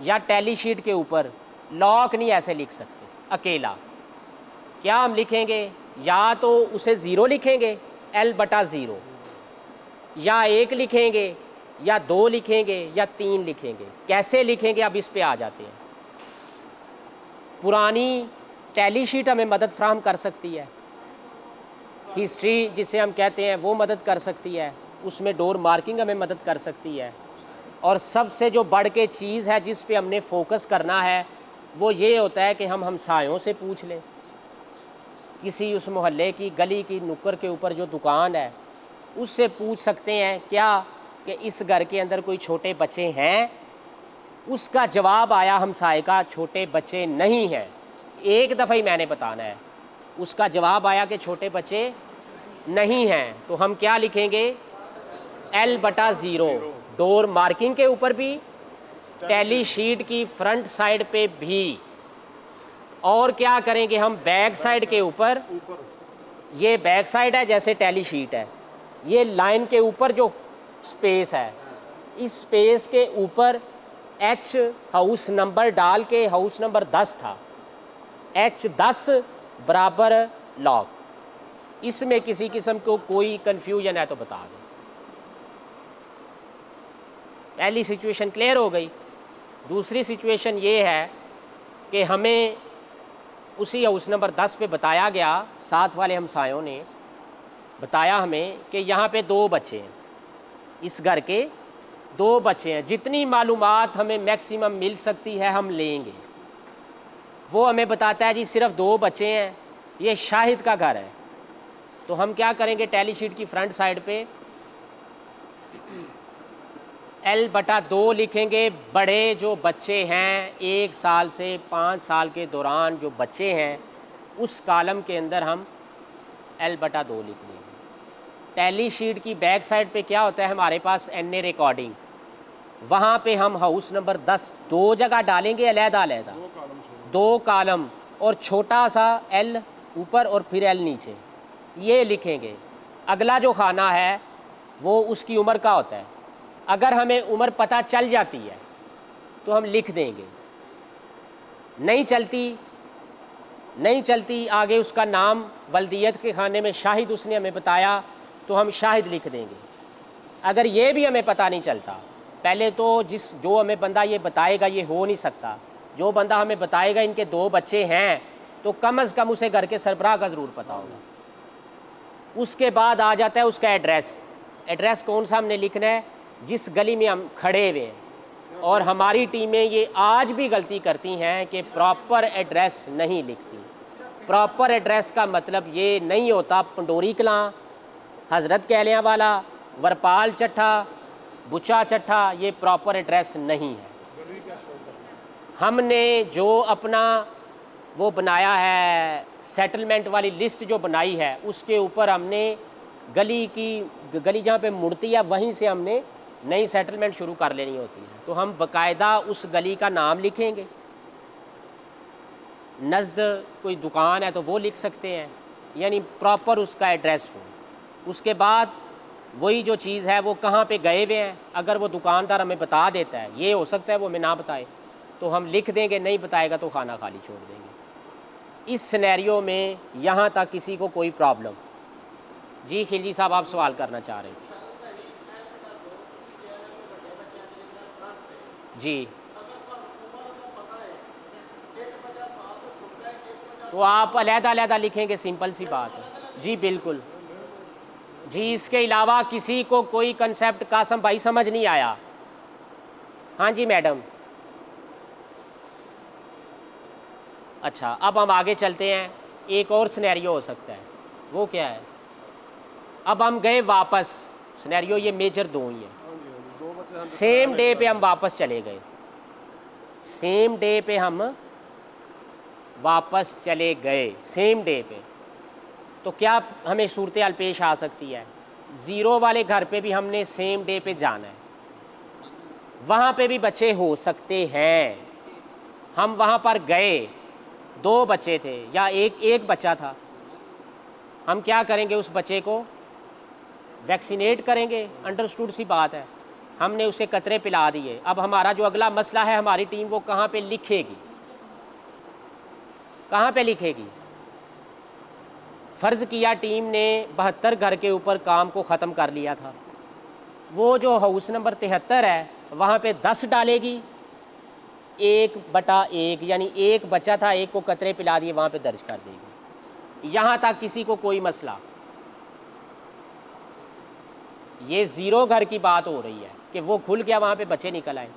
या टैली शीट के ऊपर लॉक नहीं ऐसे लिख सकते अकेला। क्या हम लिखेंगे? या तो उसे 0 लिखेंगे, L/0, या 1 लिखेंगे, या 2 लिखेंगे, या 3 लिखेंगे। कैसे लिखेंगे अब इस पे आ जाते हैं। पुरानी टैली शीट हमें मदद फ्राहम कर सकती है, हिस्ट्री जिसे हम कहते हैं वो मदद कर सकती है, उसमें डोर मार्किंग हमें मदद कर सकती है। और सबसे जो बढ़ के चीज़ है जिस पे हमने फोकस करना है वो ये होता है कि हम हमसायों से पूछ लें। किसी उस मोहल्ले की गली की नुक्कड़ के ऊपर जो दुकान है उससे पूछ सकते हैं क्या कि इस घर के अंदर कोई छोटे बच्चे हैं। उसका जवाब आया हमसाये का छोटे बच्चे नहीं हैं। एक दफ़ा ही मैंने बताना है। उसका जवाब आया कि छोटे बच्चे नहीं हैं, तो हम क्या लिखेंगे? L/0। डोर मार्किंग के ऊपर भी, टैली शीट की फ्रंट साइड पे भी और क्या करेंगे हम, बैक साइड के ऊपर, ये बैक साइड है जैसे टैली शीट है, ये लाइन के ऊपर जो स्पेस है, इस स्पेस के ऊपर एच हाउस नंबर डाल के, हाउस नंबर 10 था, H10 बराबर लॉग। इसमें किसी किस्म को कोई कन्फ्यूजन है तो बता दें। पहली सिचुएशन क्लियर हो गई। दूसरी सिचुएशन ये है कि हमें उसी हाउस नंबर 10 पे बताया गया, साथ वाले हमसायों ने बताया हमें कि यहाँ पे 2 बच्चे हैं, इस घर के 2 बच्चे हैं, जितनी मालूमात हमें मैक्सिमम मिल सकती है हम लेंगे। वो हमें बताता है जी सिर्फ 2 बच्चे हैं, ये शाहिद का घर है। तो हम क्या करेंगे, टैली शीट की फ्रंट साइड पे L/2 लिखेंगे। बड़े जो बच्चे हैं 1 साल से 5 साल के दौरान जो बच्चे हैं, उस कॉलम के अंदर हम L/2 लिख देंगे। टैली शीट की बैक साइड पे क्या होता है, हमारे पास NA रिकॉर्डिंग, वहाँ पे हम हाउस नंबर 10 2 जगह डालेंगे, अलग-अलग 2 कॉलम और छोटा सा L ऊपर और फिर L नीचे, ये लिखेंगे। अगला जो खाना है वो उसकी उम्र का होता है। अगर हमें उम्र पता चल जाती है तो हम लिख देंगे, नहीं चलती आगे उसका नाम वल्दियत के खाने में शाहिद उसने हमें बताया तो हम शाहिद लिख देंगे। अगर ये भी हमें पता नहीं चलता, पहले तो जो हमें बंदा ये बताएगा ये हो नहीं सकता, जो बंदा हमें बताएगा इनके 2 बच्चे हैं तो कम अज़ कम उसे घर के सरबराह का ज़रूर पता होगा। उसके बाद आ जाता है उसका एड्रेस कौन सा हमने लिखना है, जिस गली में हम खड़े हुए हैं। और हमारी टीमें ये आज भी गलती करती हैं कि प्रॉपर एड्रेस नहीं लिखती। प्रॉपर एड्रेस का मतलब ये नहीं होता पंडोरी कलां, हज़रत कैलियाँ वाला, वरपाल चट्ठा, बुचा चट्ठा, ये प्रॉपर एड्रेस नहीं है। हमने जो अपना वो बनाया है सेटलमेंट वाली लिस्ट जो बनाई है, उसके ऊपर हमने गली जहाँ पे मुड़ती है वहीं से हमने नई सेटलमेंट शुरू कर लेनी होती है। तो हम बाकायदा उस गली का नाम लिखेंगे, नज़द कोई दुकान है तो वो लिख सकते हैं, यानी प्रॉपर उसका एड्रेस हो। उसके बाद वही जो चीज़ है वो कहाँ पे गए हुए हैं, अगर वो दुकानदार हमें बता देता है, ये हो सकता है वो हमें ना बताए, तो हम लिख देंगे, नहीं बताएगा तो खाना खाली छोड़ देंगे। इस सिनेरियो में यहाँ तक किसी को कोई प्रॉब्लम? जी खिलजी साहब, आप सवाल करना चाह रहे हैं? जी, तो आप अलग-अलग लिखेंगे, सिंपल सी बात है। जी बिल्कुल जी। इसके अलावा किसी को कोई कंसेप्ट कासम भाई समझ नहीं आया? हाँ जी मैडम। अच्छा, अब हम आगे चलते हैं। एक और सिनेरियो हो सकता है, वो क्या है? अब हम गए वापस, सिनेरियो ये मेजर 2 ही है। सेम डे पे हम वापस चले गए, सेम डे पे हम वापस चले गए, सेम डे पे। तो क्या हमें सूरत हाल पेश आ सकती है? 0 वाले घर पे भी हमने सेम डे पे जाना है, वहाँ पे भी बच्चे हो सकते हैं। हम वहाँ पर गए, 2 बच्चे थे या एक बच्चा था, हम क्या करेंगे, उस बच्चे को वैक्सीनेट करेंगे, अंडरस्टूड सी बात है। हमने उसे कतरे पिला दिए। अब हमारा जो अगला मसला है, हमारी टीम वो कहाँ पे लिखेगी, कहाँ पे लिखेगी? फ़र्ज़ किया टीम ने 72 घर के ऊपर काम को ख़त्म कर लिया था, वो जो हाउस नंबर 73 है वहाँ पे 10 डालेगी, 1/1 यानी 1 बच्चा था, 1 को कतरे पिला दिए, वहाँ पे दर्ज कर देगी। यहाँ तक किसी को कोई मसला? ये 0 घर की बात हो रही है कि वो खुल गया, वहाँ पे बच्चे निकल आए।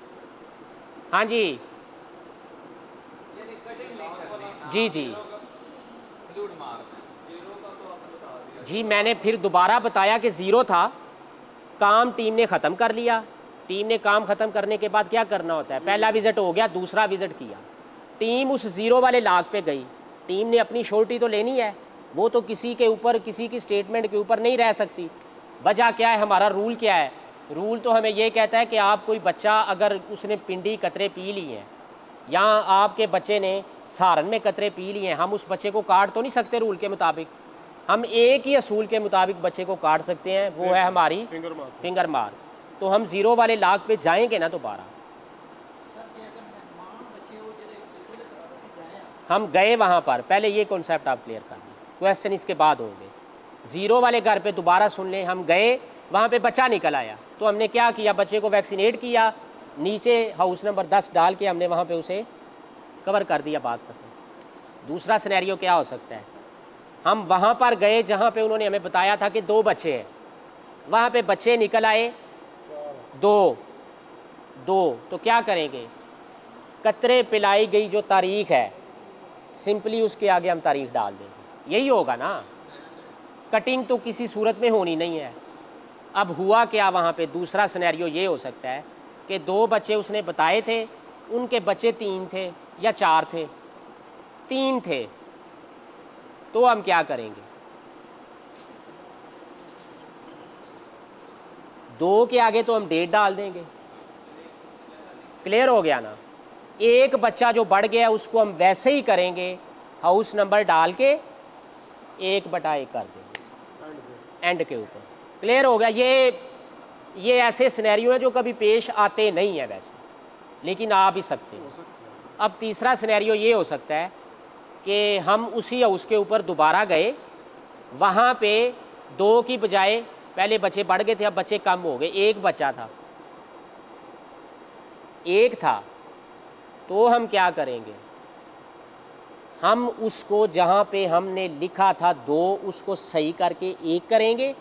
हाँ जी जी जी जी, मैंने फिर दोबारा बताया कि 0 था, काम टीम ने ख़त्म कर लिया। टीम ने काम ख़त्म करने के बाद क्या करना होता है? पहला विज़िट हो गया, दूसरा विज़िट किया, टीम उस 0 वाले लाग पे गई। टीम ने अपनी श्योरिटी तो लेनी है, वो तो किसी के ऊपर, किसी की स्टेटमेंट के ऊपर नहीं रह सकती। वजह क्या है, हमारा रूल क्या है? रूल तो हमें ये कहता है कि आप कोई बच्चा अगर उसने पिंडी कतरे पी ली हैं यहाँ आपके बच्चे ने सहारन में कतरे पी लिए हैं, हम उस बच्चे को काट तो नहीं सकते रूल के मुताबिक। हम एक ही असूल के मुताबिक बच्चे को काट सकते हैं, वो है हमारी फिंगर मार। तो हम ज़ीरो वाले लाख पे जाएंगे ना दोबारा। हम गए वहाँ पर, पहले ये कॉन्सेप्ट आप क्लियर कर लें, क्वेश्चन इसके बाद होंगे। ज़ीरो वाले घर पे दोबारा सुन लें, हम गए वहाँ पे बच्चा निकल आया, तो हमने क्या किया, बच्चे को वैक्सीनेट किया, नीचे हाउस नंबर 10 डाल के हमने वहाँ पे उसे कवर कर दिया, बात खत्म। दूसरा सिनेरियो क्या हो सकता है, हम वहाँ पर गए जहाँ पे उन्होंने हमें बताया था कि 2 बच्चे हैं, वहाँ पे बच्चे निकल आए 2, तो क्या करेंगे, कतरे पिलाई गई जो तारीख है सिंपली उसके आगे हम तारीख डाल देंगे, यही होगा ना। कटिंग तो किसी सूरत में होनी नहीं है। अब हुआ क्या वहाँ पे, दूसरा सिनेरियो ये हो सकता है कि 2 बच्चे उसने बताए थे, उनके बच्चे 3 थे या 4 थे, 3 थे, तो हम क्या करेंगे, 2 के आगे तो हम डेट डाल देंगे। क्लियर हो गया ना। एक बच्चा जो बढ़ गया उसको हम वैसे ही करेंगे, हाउस नंबर डाल के 1/1 कर देंगे एंड के ऊपर। क्लियर हो गया। ये ऐसे सिनेरियो हैं जो कभी पेश आते नहीं हैं वैसे, लेकिन आ भी सकते हैं। अब तीसरा सिनेरियो ये हो सकता है कि हम उसी हाउस के ऊपर दोबारा गए, वहाँ पे 2 की बजाय पहले बच्चे बढ़ गए थे, अब बच्चे कम हो गए, 1 बच्चा था, 1 था, तो हम क्या करेंगे, हम उसको जहाँ पे हमने लिखा था 2 उसको सही करके 1 करेंगे,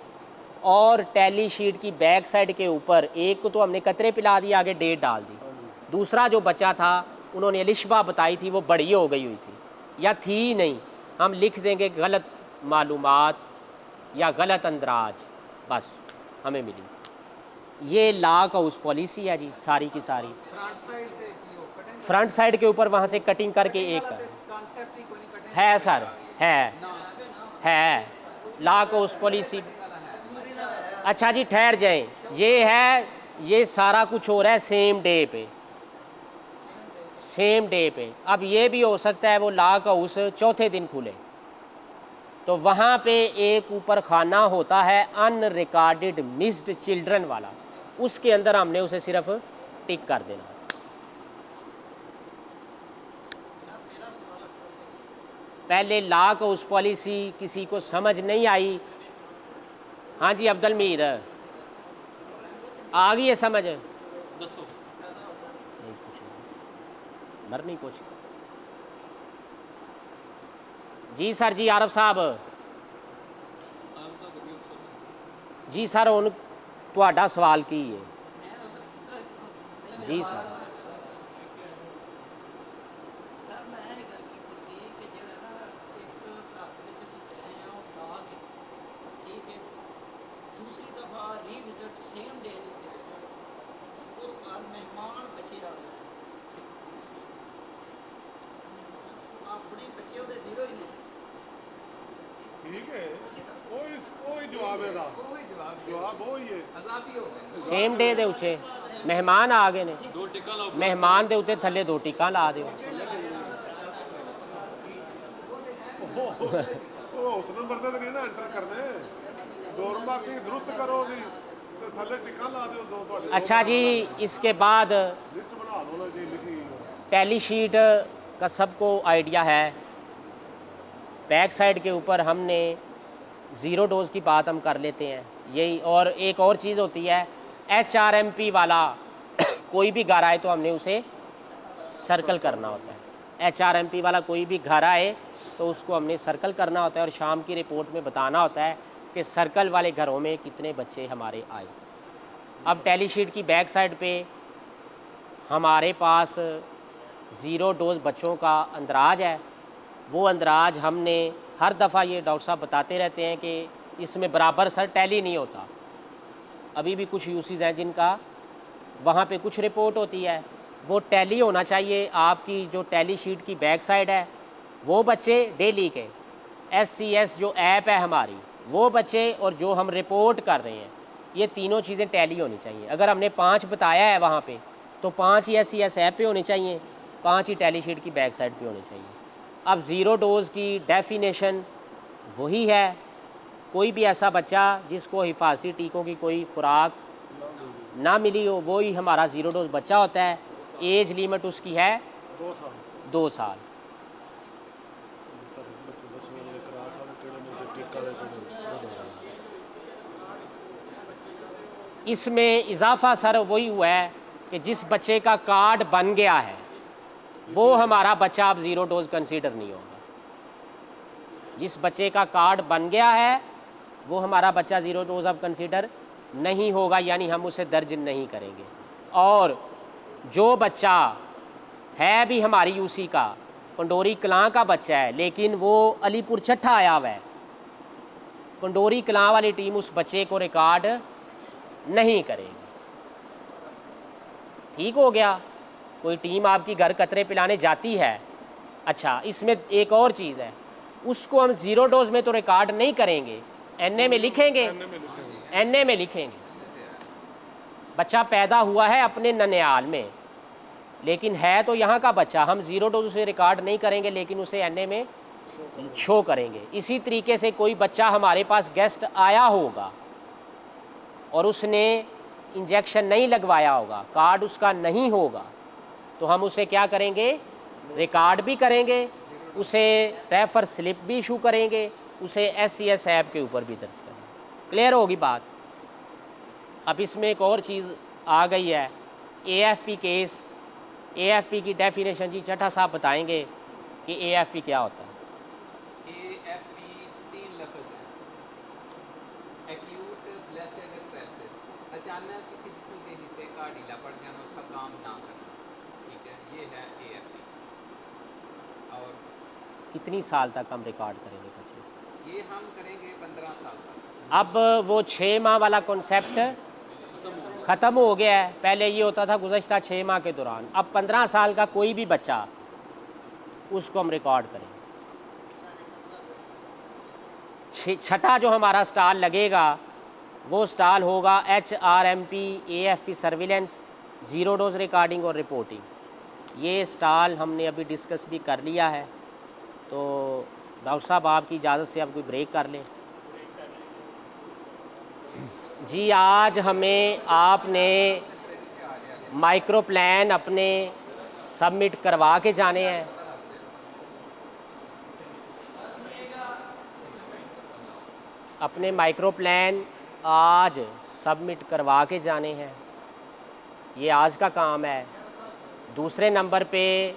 और टैली शीट की बैक साइड के ऊपर 1 को तो हमने कतरे पिला दिया, आगे डेट डाल दी। दूसरा जो बच्चा था उन्होंने लिशबा बताई थी वो बड़ी हो गई हुई थी या थी नहीं, हम लिख देंगे गलत मालूमात या गलत अंदराज, बस हमें मिली। ये ला का उस पॉलिसी है जी, सारी की सारी। फ्रंट साइड के ऊपर वहाँ से कटिंग करके 1 है सर, है ला को उस पॉलिसी। अच्छा जी ठहर जाएं, ये है, ये सारा कुछ हो रहा है सेम डे पे। अब ये भी हो सकता है वो ला का उस चौथे दिन खुले, तो वहाँ पे एक ऊपर खाना होता है अनरिकॉर्डेड मिस्ड चिल्ड्रन वाला, उसके अंदर हमने उसे सिर्फ टिक कर देना। पहले ला को उस पॉलिसी किसी को समझ नहीं आई। हाँ जी अब्दुल मीर, आ गई है समझ? दसो नहीं पूछ, मर नहीं पूछ। जी सर जी आरफ साहब जी सर हुण तुहाडा सवाल की है जी सर। ठीक है, कोई जवाब है जवाब वही है। सेम डे दे उचे मेहमान आ गए ने, 2 टिक्का लाओ, मेहमान दे उत्ते थल्ले 2 टिक्का ला दिओ। उस नंबर ते नहीं ना एंटर करने, डोर मार्किंग दुरुस्त करो जी, ते थल्ले टिक्का ला दिओ 2 ਤੁਹਾਡੇ। अच्छा जी इसके बाद लिस्ट बना लो ना जी लिखी। टैली शीट का सबको आइडिया है, बैक साइड के ऊपर हमने 0 डोज की बात हम कर लेते हैं यही। और एक और चीज़ होती है HRMP वाला कोई भी घर आए तो हमने उसे सर्कल करना होता है। HRMP वाला कोई भी घर आए तो उसको हमने सर्कल करना होता है और शाम की रिपोर्ट में बताना होता है कि सर्कल वाले घरों में कितने बच्चे हमारे आए। अब टैली शीट की बैक साइड पे हमारे पास 0 डोज बच्चों का अंदराज है। वो अंदराज हमने हर दफ़ा ये डॉक्टर साहब बताते रहते हैं कि इसमें बराबर सर टैली नहीं होता। अभी भी कुछ यूसेज हैं जिनका वहाँ पे कुछ रिपोर्ट होती है, वो टैली होना चाहिए। आपकी जो टैली शीट की बैक साइड है वो बच्चे डेली के, SCS जो ऐप है हमारी वो बच्चे, और जो हम रिपोर्ट कर रहे हैं, ये तीनों चीज़ें टैली होनी चाहिए। अगर हमने 5 बताया है वहाँ पे तो 5 ही SCS ऐप पे होने चाहिए, 5 ही टैली शीट की बैक साइड पे होनी चाहिए। अब ज़ीरो डोज़ की डेफिनेशन वही है, कोई भी ऐसा बच्चा जिसको हिफाजती टीकों की कोई खुराक ना मिली हो वो ही हमारा ज़ीरो डोज़ बच्चा होता है। एज लिमिट उसकी है 2 साल। इसमें इजाफा सर वही हुआ है कि जिस बच्चे का कार्ड बन गया है वो हमारा बच्चा अब ज़ीरो डोज़ कंसीडर नहीं होगा। जिस बच्चे का कार्ड बन गया है वो हमारा बच्चा ज़ीरो डोज़ अब कंसीडर नहीं होगा, यानी हम उसे दर्ज नहीं करेंगे। और जो बच्चा है भी हमारी यूसी का, पंडोरी कलां का बच्चा है, लेकिन वो अलीपुर छठा आया हुआ है, पंडोरी कलां वाली टीम उस बच्चे को रिकॉर्ड नहीं करेगी। ठीक हो गया। कोई टीम आपकी घर कतरे पिलाने जाती है, अच्छा इसमें एक और चीज़ है, उसको हम ज़ीरो डोज़ में तो रिकॉर्ड नहीं करेंगे, एनए में लिखेंगे, एनए में लिखेंगे। बच्चा पैदा हुआ है अपने ननियाल में, लेकिन है तो यहाँ का बच्चा, हम ज़ीरो डोज उसे रिकॉर्ड नहीं करेंगे लेकिन उसे एनए में शो करेंगे। इसी तरीके से कोई बच्चा हमारे पास गेस्ट आया होगा और उसने इंजेक्शन नहीं लगवाया होगा, कार्ड उसका नहीं होगा, तो हम उसे क्या करेंगे, रिकॉर्ड भी करेंगे, उसे रेफर स्लिप भी इशू करेंगे, उसे SCS ऐप के ऊपर भी दर्ज करेंगे। क्लियर होगी बात। अब इसमें एक और चीज़ आ गई है, AFP केस। AFP की डेफिनेशन जी चट्टा साहब बताएंगे कि AFP क्या होता है। AFP 3 लफ्ज़ है। एक्यूट फ्लैशेड पैरेलिसिस, अचानक किसी जिस्म के हिस्से का ढीला पड़ जाना, उसका काम ना करना, ठीक है, ये है AFP। और कितनी साल तक हम रिकॉर्ड करेंगे बच्चे? ये हम करेंगे 15 साल तक। अब वो 6 माह वाला कॉन्सेप्ट ख़त्म हो गया है। पहले ये होता था गुज़श्ता 6 माह के दौरान, अब 15 साल का कोई भी बच्चा उसको हम रिकॉर्ड करेंगे। छठा जो हमारा स्टॉल लगेगा वो स्टॉल होगा HRMP AFP surveillance, zero dose recording और रिपोर्टिंग। ये स्टॉल हमने अभी डिस्कस भी कर लिया है, तो डॉक्टर साहब आपकी इजाज़त से आप कोई ब्रेक कर लें। जी आज हमें आपने माइक्रो प्लान अपने सबमिट करवा के जाने हैं। अपने माइक्रो प्लान आज सबमिट करवा के जाने हैं, ये आज का काम है। दूसरे नंबर पे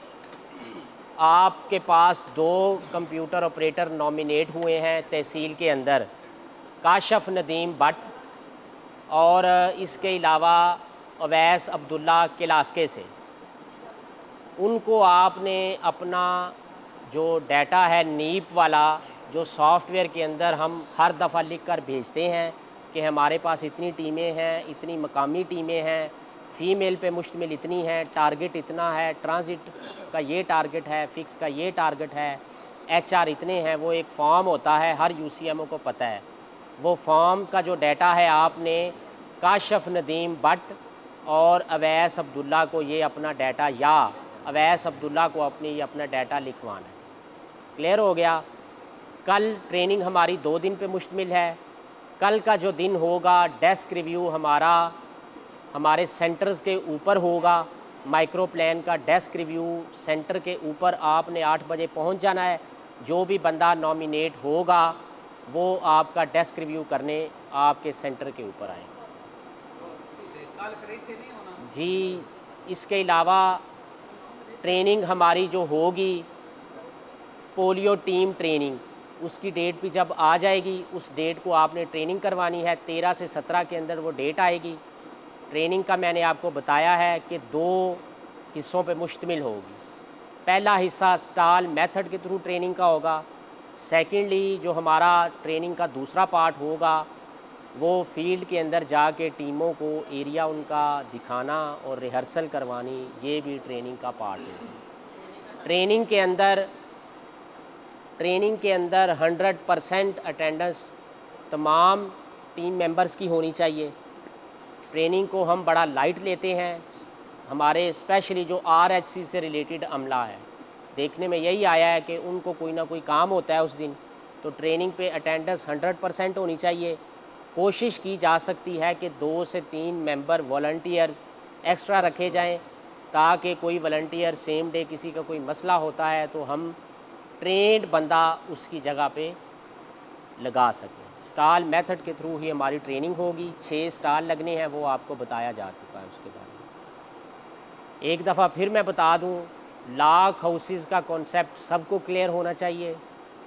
आपके पास 2 कंप्यूटर ऑपरेटर नॉमिनेट हुए हैं तहसील के अंदर, काशफ नदीम भट्ट और इसके अलावा अवैस अब्दुल्ला किलास्के से। उनको आपने अपना जो डाटा है नीप वाला, जो सॉफ्टवेयर के अंदर हम हर दफ़ा लिख कर भेजते हैं कि हमारे पास इतनी टीमें हैं, इतनी मकामी टीमें हैं, फ़ीमेल पे मुश्तमिल इतनी है, टारगेट इतना है, ट्रांजिट का ये टारगेट है, फ़िक्स का ये टारगेट है, HR इतने हैं। वो एक फॉर्म होता है, हर UCMO को पता है। वो फॉर्म का जो डाटा है आपने काशफ नदीम भट्ट और अवैस अब्दुल्ला को ये अपना डाटा, या अवैस अब्दुल्ला को अपनी ये अपना डाटा लिखवाना है। क्लियर हो गया। कल ट्रेनिंग हमारी 2 दिन पे मुश्तमिल है। कल का जो दिन होगा डेस्क रिव्यू हमारा हमारे सेंटर्स के ऊपर होगा। माइक्रो प्लान का डेस्क रिव्यू सेंटर के ऊपर आपने 8 बजे पहुंच जाना है। जो भी बंदा नॉमिनेट होगा वो आपका डेस्क रिव्यू करने आपके सेंटर के ऊपर आए। कल खरीद थे नहीं होना जी। इसके अलावा ट्रेनिंग हमारी जो होगी पोलियो टीम ट्रेनिंग, उसकी डेट भी जब आ जाएगी, उस डेट को आपने ट्रेनिंग करवानी है। 13 से 17 के अंदर वो डेट आएगी। ट्रेनिंग का मैंने आपको बताया है कि 2 हिस्सों पे मुश्तमिल होगी। पहला हिस्सा स्टॉल मेथड के थ्रू ट्रेनिंग का होगा। सेकेंडली जो हमारा ट्रेनिंग का दूसरा पार्ट होगा वो फील्ड के अंदर जाके टीमों को एरिया उनका दिखाना और रिहर्सल करवानी, ये भी ट्रेनिंग का पार्ट होगा। ट्रेनिंग के अंदर 100% अटेंडेंस तमाम टीम मेंबर्स की होनी चाहिए। ट्रेनिंग को हम बड़ा लाइट लेते हैं। हमारे स्पेशली जो RHC से रिलेटेड अमला है, देखने में यही आया है कि उनको कोई ना कोई काम होता है उस दिन, तो ट्रेनिंग पे अटेंडेंस 100% होनी चाहिए। कोशिश की जा सकती है कि 2 से 3 मेंबर वॉलंटियर्स एक्स्ट्रा रखे जाएं, ताकि कोई वॉलंटियर सेम डे किसी का कोई मसला होता है तो हम ट्रेंड बंदा उसकी जगह पे लगा सकें। स्टॉल मेथड के थ्रू ही हमारी ट्रेनिंग होगी। 6 स्टॉल लगने हैं, वो आपको बताया जा चुका है उसके बारे में। एक दफ़ा फिर मैं बता दूं, लॉक हाउसेस का कॉन्सेप्ट सबको क्लियर होना चाहिए,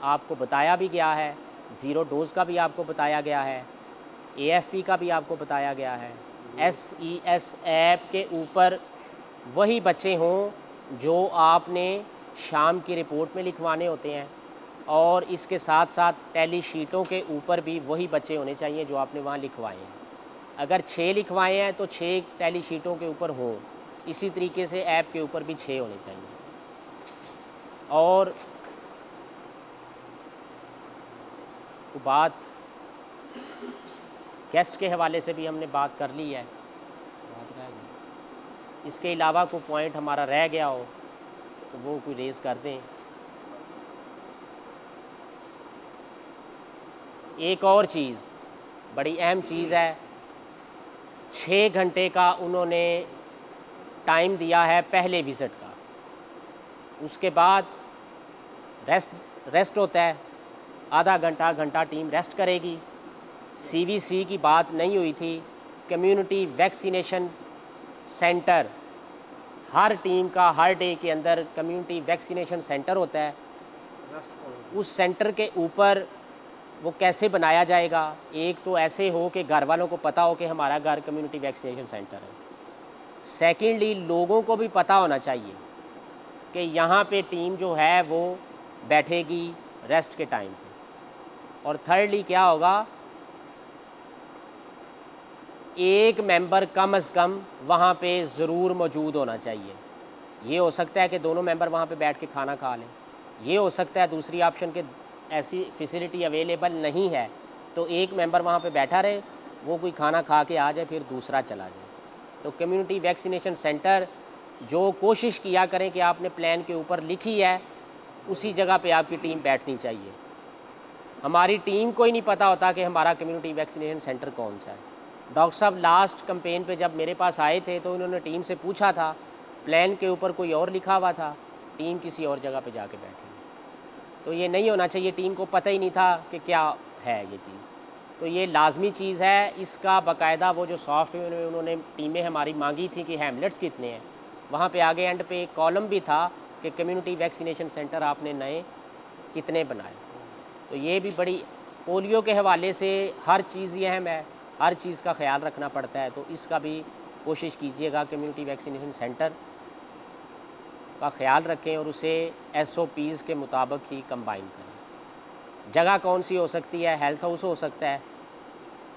आपको बताया भी गया है। ज़ीरो डोज़ का भी आपको बताया गया है, AFP का भी आपको बताया गया है। SES ऐप के ऊपर वही बच्चे हों जो आपने शाम की रिपोर्ट में लिखवाने होते हैं, और इसके साथ साथ टैली शीटों के ऊपर भी वही बच्चे होने चाहिए जो आपने वहाँ लिखवाए हैं। अगर 6 लिखवाए हैं तो 6 टैली शीटों के ऊपर हों, इसी तरीके से ऐप के ऊपर भी 6 होने चाहिए। और बात गेस्ट के हवाले से भी हमने बात कर ली है, बात रह गई। इसके अलावा कोई पॉइंट हमारा रह गया हो तो वो कोई रेज़ कर दें। एक और चीज़, बड़ी अहम चीज़ है, 6 घंटे का उन्होंने टाइम दिया है पहले विज़िट का, उसके बाद रेस्ट होता है, आधा घंटा टीम रेस्ट करेगी। CVC की बात नहीं हुई थी, कम्युनिटी वैक्सीनेशन सेंटर, हर टीम का हर डे के अंदर कम्युनिटी वैक्सीनेशन सेंटर होता है। उस सेंटर के ऊपर वो कैसे बनाया जाएगा? एक तो ऐसे हो कि घर वालों को पता हो कि हमारा घर कम्युनिटी वैक्सीनेशन सेंटर है। सेकेंडली, लोगों को भी पता होना चाहिए कि यहाँ पे टीम जो है वो बैठेगी रेस्ट के टाइम पे। और थर्डली क्या होगा, एक मेंबर कम से कम वहाँ पे ज़रूर मौजूद होना चाहिए। ये हो सकता है कि दोनों मेंबर वहाँ पे बैठ के खाना खा लें, ये हो सकता है दूसरी ऑप्शन के ऐसी फैसिलिटी अवेलेबल नहीं है तो एक मेंबर वहाँ पे बैठा रहे, वो कोई खाना खा के आ जाए, फिर दूसरा चला जाए। तो कम्युनिटी वैक्सीनेशन सेंटर जो कोशिश किया करें कि आपने प्लान के ऊपर लिखी है उसी जगह पे आपकी टीम बैठनी चाहिए। हमारी टीम को ही नहीं पता होता कि हमारा कम्युनिटी वैक्सीनेशन सेंटर कौन सा है। डॉक्टर साहब लास्ट कैंपेन पे जब मेरे पास आए थे तो उन्होंने टीम से पूछा था, प्लान के ऊपर कोई और लिखा हुआ था, टीम किसी और जगह पे जाके बैठी। तो ये नहीं होना चाहिए, टीम को पता ही नहीं था कि क्या है ये चीज़। तो ये लाजमी चीज़ है, इसका बाकायदा वो जो सॉफ्टवेयर में उन्होंने टीमें हमारी मांगी थी कि हैमलेट्स कितने हैं, वहाँ पे आगे एंड पे एक कॉलम भी था कि कम्युनिटी वैक्सीनेशन सेंटर आपने नए कितने बनाए। तो ये भी बड़ी, पोलियो के हवाले से हर चीज़ ये अहम है, हर चीज़ का ख्याल रखना पड़ता है। तो इसका भी कोशिश कीजिएगा कम्युनिटी वैक्सीनेशन सेंटर का ख्याल रखें और उसे SOPs के मुताबिक ही कंबाइन करें। जगह कौन सी हो सकती है? हेल्थ हाउस हो सकता है।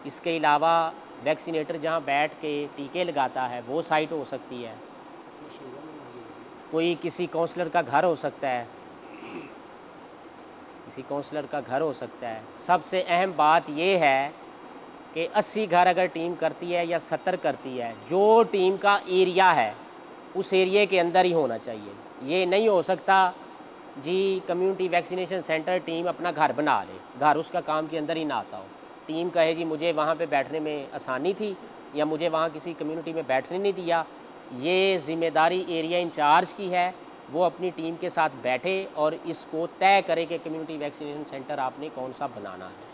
इसके अलावा वैक्सीनेटर जहां बैठ के टीके लगाता है वो साइट हो सकती है। कोई किसी काउंसलर का घर हो सकता है, किसी काउंसलर का घर हो सकता है। सबसे अहम बात ये है कि 80 घर अगर टीम करती है या 70 करती है, जो टीम का एरिया है उस एरिया के अंदर ही होना चाहिए। ये नहीं हो सकता जी कम्युनिटी वैक्सीनेशन सेंटर टीम अपना घर बना ले, घर उसका काम के अंदर ही ना आता हो। टीम कहे जी मुझे वहाँ पे बैठने में आसानी थी या मुझे वहाँ किसी कम्युनिटी में बैठने नहीं दिया, ये ज़िम्मेदारी एरिया इंचार्ज की है। वो अपनी टीम के साथ बैठे और इसको तय करे कि कम्युनिटी वैक्सीनेशन सेंटर आपने कौन सा बनाना है।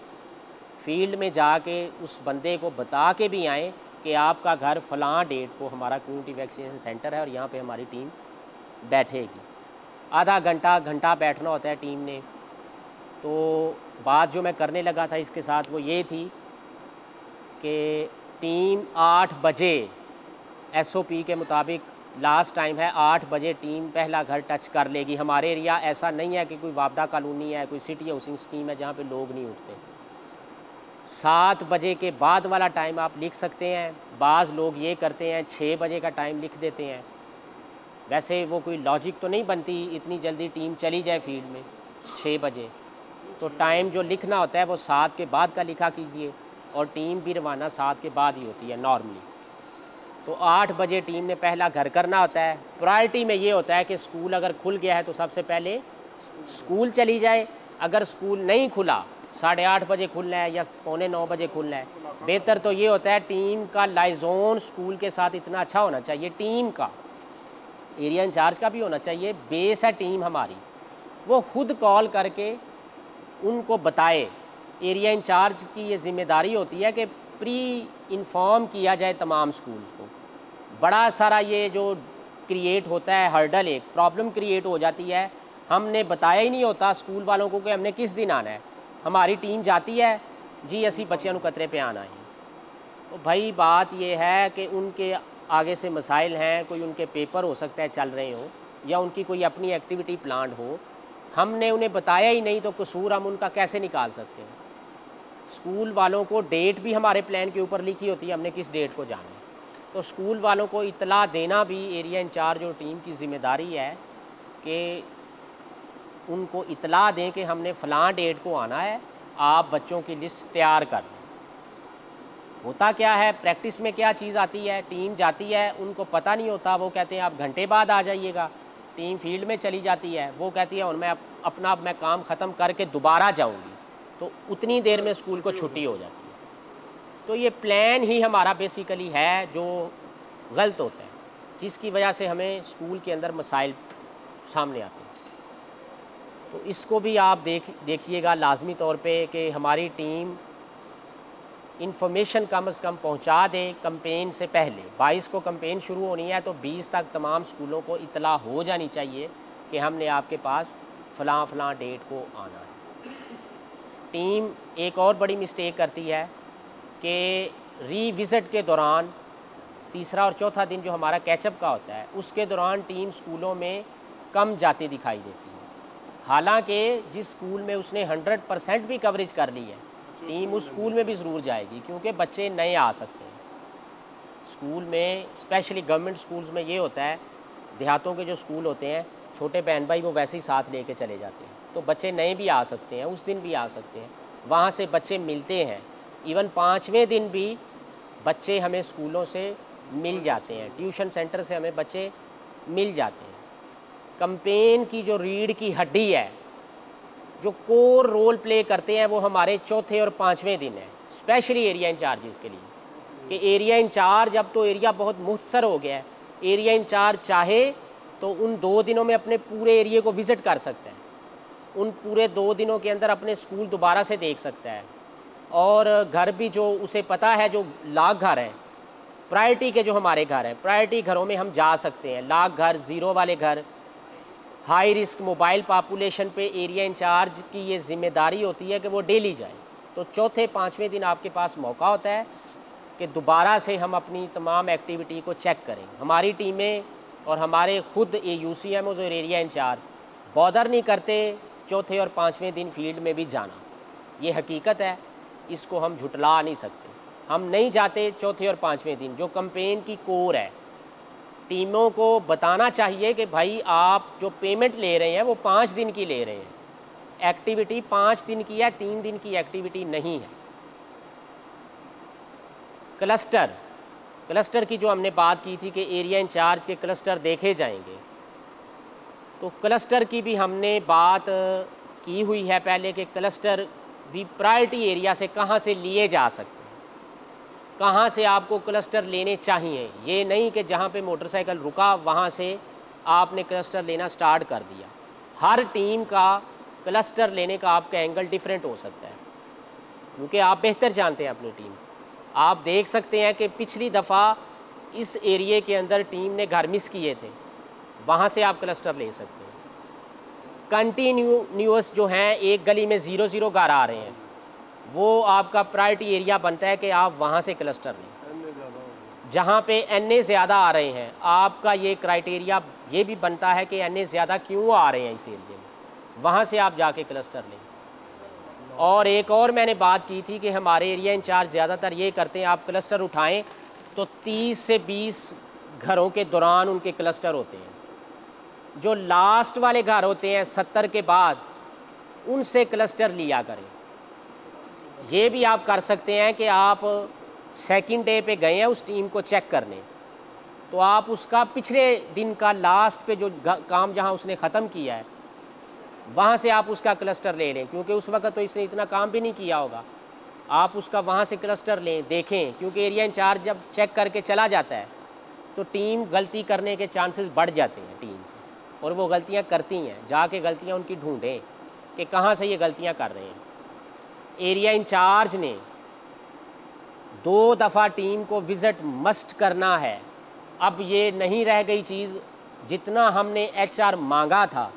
फील्ड में जाके उस बंदे को बता के भी आएँ कि आपका घर फ़लाँ डेट को हमारा कम्युनिटी वैक्सीनेशन सेंटर है और यहाँ पे हमारी टीम बैठेगी। आधा घंटा बैठना होता है टीम ने। तो बात जो मैं करने लगा था इसके साथ वो ये थी कि टीम 8 बजे SOP के मुताबिक लास्ट टाइम है, 8 बजे टीम पहला घर टच कर लेगी। हमारे एरिया ऐसा नहीं है कि कोई वापडा कॉलोनी है, कोई सिटी हाउसिंग स्कीम है जहाँ पे लोग नहीं उठते। 7 बजे के बाद वाला टाइम आप लिख सकते हैं। बाज़ लोग ये करते हैं 6 बजे का टाइम लिख देते हैं। वैसे वो कोई लॉजिक तो नहीं बनती, इतनी जल्दी टीम चली जाए फील्ड में 6 बजे। तो टाइम जो लिखना होता है वो 7 के बाद का लिखा कीजिए और टीम भी रवाना 7 के बाद ही होती है नॉर्मली। तो 8 बजे टीम ने पहला घर करना होता है। प्रायोरिटी में ये होता है कि स्कूल अगर खुल गया है तो सबसे पहले स्कूल चली जाए, अगर स्कूल नहीं खुला 8:30 बजे खुलना है या 8:45 बजे खुलना है, बेहतर तो ये होता है टीम का लाइजोन स्कूल के साथ इतना अच्छा होना चाहिए, टीम का एरिया इंचार्ज का भी होना चाहिए, बेस है टीम हमारी, वो खुद कॉल करके उनको बताए। एरिया इंचार्ज की ये जिम्मेदारी होती है कि प्री इन्फॉर्म किया जाए तमाम स्कूल्स को। बड़ा सारा ये जो क्रिएट होता है हर्डल, एक प्रॉब्लम क्रिएट हो जाती है, हमने बताया ही नहीं होता स्कूल वालों को कि हमने किस दिन आना है। हमारी टीम जाती है जी असी बच्चों को कतरे पे आना है। तो भाई बात ये है कि उनके आगे से मसाइल हैं, कोई उनके पेपर हो सकता है चल रहे हो या उनकी कोई अपनी एक्टिविटी प्लान हो, हमने उन्हें बताया ही नहीं तो कसूर हम उनका कैसे निकाल सकते हैं। स्कूल वालों को डेट भी हमारे प्लान के ऊपर लिखी होती है, हमने किस डेट को जाना है। तो स्कूल वालों को इतला देना भी एरिया इंचार्ज और टीम की ज़िम्मेदारी है कि उनको इतला दें कि हमने फ़लाँ डेट को आना है, आप बच्चों की लिस्ट तैयार कर लें। होता क्या है प्रैक्टिस में क्या चीज़ आती है, टीम जाती है उनको पता नहीं होता, वो कहते हैं आप घंटे बाद आ जाइएगा। टीम फील्ड में चली जाती है, वो कहती है और मैं अपना मैं काम ख़त्म करके दोबारा जाऊंगी, तो उतनी देर में स्कूल को छुट्टी हो जाती है। तो ये प्लान ही हमारा बेसिकली है जो गलत होता है, जिसकी वजह से हमें स्कूल के अंदर मसाइल सामने आते हैं। तो इसको भी आप देखिएगा लाजमी तौर पे कि हमारी टीम इन्फॉर्मेशन कम से कम पहुंचा दे कैंपेन से पहले। 22 को कैंपेन शुरू होनी है तो 20 तक तमाम स्कूलों को इतला हो जानी चाहिए कि हमने आपके पास फ़लाँ डेट को आना है। टीम एक और बड़ी मिस्टेक करती है कि रीविज़िट के दौरान, तीसरा और चौथा दिन जो हमारा कैचअप का होता है, उसके दौरान टीम स्कूलों में कम जाती दिखाई देती है। हालांकि जिस स्कूल में उसने 100% भी कवरेज कर ली है, टीम उस स्कूल में भी ज़रूर जाएगी, क्योंकि बच्चे नए आ सकते हैं स्कूल में। स्पेशली गवर्नमेंट स्कूल्स में ये होता है, देहातों के जो स्कूल होते हैं छोटे बहन भाई वो वैसे ही साथ लेके चले जाते हैं, तो बच्चे नए भी आ सकते हैं, उस दिन भी आ सकते हैं, वहाँ से बच्चे मिलते हैं। इवन 5वें दिन भी बच्चे हमें स्कूलों से मिल जाते हैं, ट्यूशन सेंटर से हमें बच्चे मिल जाते हैं। कैंपेन की जो रीढ़ की हड्डी है, जो कोर रोल प्ले करते हैं, वो हमारे चौथे और 5वें दिन है, स्पेशली एरिया इंचार्जेस के लिए। कि एरिया इंचार्ज, अब तो एरिया बहुत मुख्तसर हो गया है, एरिया इंचार्ज चाहे तो उन 2 दिनों में अपने पूरे एरिया को विज़िट कर सकता है, उन पूरे 2 दिनों के अंदर अपने स्कूल दोबारा से देख सकता है। और घर भी जो उसे पता है, जो लाख घर हैं, प्रायोरिटी के जो हमारे घर हैं, प्रायोरिटी घरों में हम जा सकते हैं। लाख घर, ज़ीरो वाले घर, हाई रिस्क मोबाइल पॉपुलेशन पे एरिया इंचार्ज की ये जिम्मेदारी होती है कि वो डेली जाए। तो चौथे 5वें दिन आपके पास मौका होता है कि दोबारा से हम अपनी तमाम एक्टिविटी को चेक करें। हमारी टीमें और हमारे खुद UCMOs और एरिया इंचार्ज बॉदर नहीं करते चौथे और 5वें दिन फील्ड में भी जाना, ये हकीकत है, इसको हम झुटला नहीं सकते। हम नहीं जाते चौथे और 5वें दिन, जो कैंपेन की कोर है। टीमों को बताना चाहिए कि भाई आप जो पेमेंट ले रहे हैं वो 5 दिन की ले रहे हैं, एक्टिविटी 5 दिन की है, 3 दिन की एक्टिविटी नहीं है। क्लस्टर की जो हमने बात की थी कि एरिया इंचार्ज के क्लस्टर देखे जाएंगे, तो क्लस्टर की भी हमने बात की हुई है पहले कि क्लस्टर भी प्रायोरिटी एरिया से कहाँ से लिए जा सकते हैं, कहाँ से आपको क्लस्टर लेने चाहिए। ये नहीं कि जहाँ पे मोटरसाइकिल रुका वहाँ से आपने क्लस्टर लेना स्टार्ट कर दिया। हर टीम का क्लस्टर लेने का आपका एंगल डिफरेंट हो सकता है, क्योंकि आप बेहतर जानते हैं अपनी टीम। आप देख सकते हैं कि पिछली दफ़ा इस एरिए के अंदर टीम ने घर मिस किए थे, वहाँ से आप क्लस्टर ले सकते हैं। कंटिन्यूस जो हैं, एक गली में 0-0 घर आ रहे हैं, वो आपका प्रायोरिटी एरिया बनता है कि आप वहाँ से क्लस्टर लें। जहाँ पे NA ज़्यादा आ रहे हैं, आपका ये क्राइटेरिया ये भी बनता है कि NA ज़्यादा क्यों आ रहे हैं इस एरिए में, वहाँ से आप जाके क्लस्टर लें। और एक और मैंने बात की थी कि हमारे एरिया इंचार्ज ज़्यादातर ये करते हैं, आप क्लस्टर उठाएं तो 30 से 20 घरों के दौरान उनके क्लस्टर होते हैं। जो लास्ट वाले घर होते हैं 70 के बाद, उनसे क्लस्टर लिया करें। ये भी आप कर सकते हैं कि आप सेकंड डे पे गए हैं उस टीम को चेक करने, तो आप उसका पिछले दिन का लास्ट पे जो काम जहाँ उसने ख़त्म किया है वहाँ से आप उसका क्लस्टर ले लें, क्योंकि उस वक्त तो इसने इतना काम भी नहीं किया होगा। आप उसका वहाँ से क्लस्टर लें, देखें, क्योंकि एरिया इंचार्ज जब चेक करके चला जाता है तो टीम गलती करने के चांसेस बढ़ जाते हैं टीम के, और वो गलतियाँ करती हैं। जाके गलतियाँ उनकी ढूंढें कि कहाँ से ये गलतियाँ कर रहे हैं। एरिया इंचार्ज ने 2 दफ़ा टीम को विज़िट मस्ट करना है। अब ये नहीं रह गई चीज़, जितना हमने HR मांगा था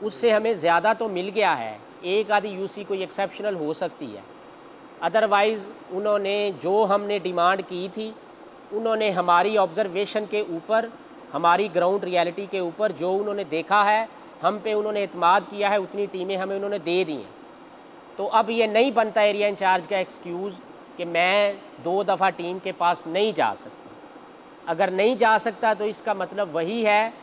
उससे हमें ज़्यादा तो मिल गया है। एक आधी UC कोई एक्सेप्शनल हो सकती है, अदरवाइज़ उन्होंने जो हमने डिमांड की थी उन्होंने हमारी ऑब्ज़र्वेशन के ऊपर, हमारी ग्राउंड रियलिटी के ऊपर जो उन्होंने देखा है, हम पे उन्होंने एतमाद किया है, उतनी टीमें हमें उन्होंने दे दी हैं। तो अब ये नहीं बनता एरिया इंचार्ज का एक्सक्यूज़ कि मैं 2 दफ़ा टीम के पास नहीं जा सकता। अगर नहीं जा सकता तो इसका मतलब वही है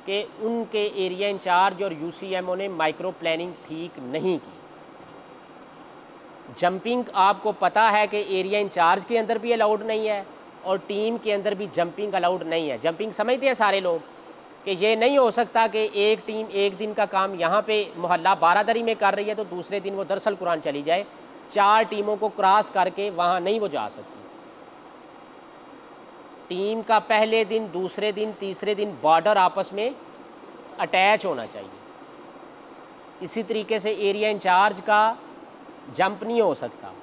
कि उनके एरिया इंचार्ज और UCMO ने माइक्रो प्लानिंग ठीक नहीं की। जंपिंग आपको पता है कि एरिया इंचार्ज के अंदर भी अलाउड नहीं है और टीम के अंदर भी जंपिंग अलाउड नहीं है। जंपिंग समझते हैं सारे लोग कि ये नहीं हो सकता कि एक टीम एक दिन का काम यहाँ पे मोहल्ला बारादरी में कर रही है तो दूसरे दिन वो दरअसल कुरान चली जाए। 4 टीमों को क्रॉस करके वहाँ नहीं वो जा सकती। टीम का पहले दिन, दूसरे दिन, तीसरे दिन बॉर्डर आपस में अटैच होना चाहिए। इसी तरीके से एरिया इंचार्ज का जंप नहीं हो सकता।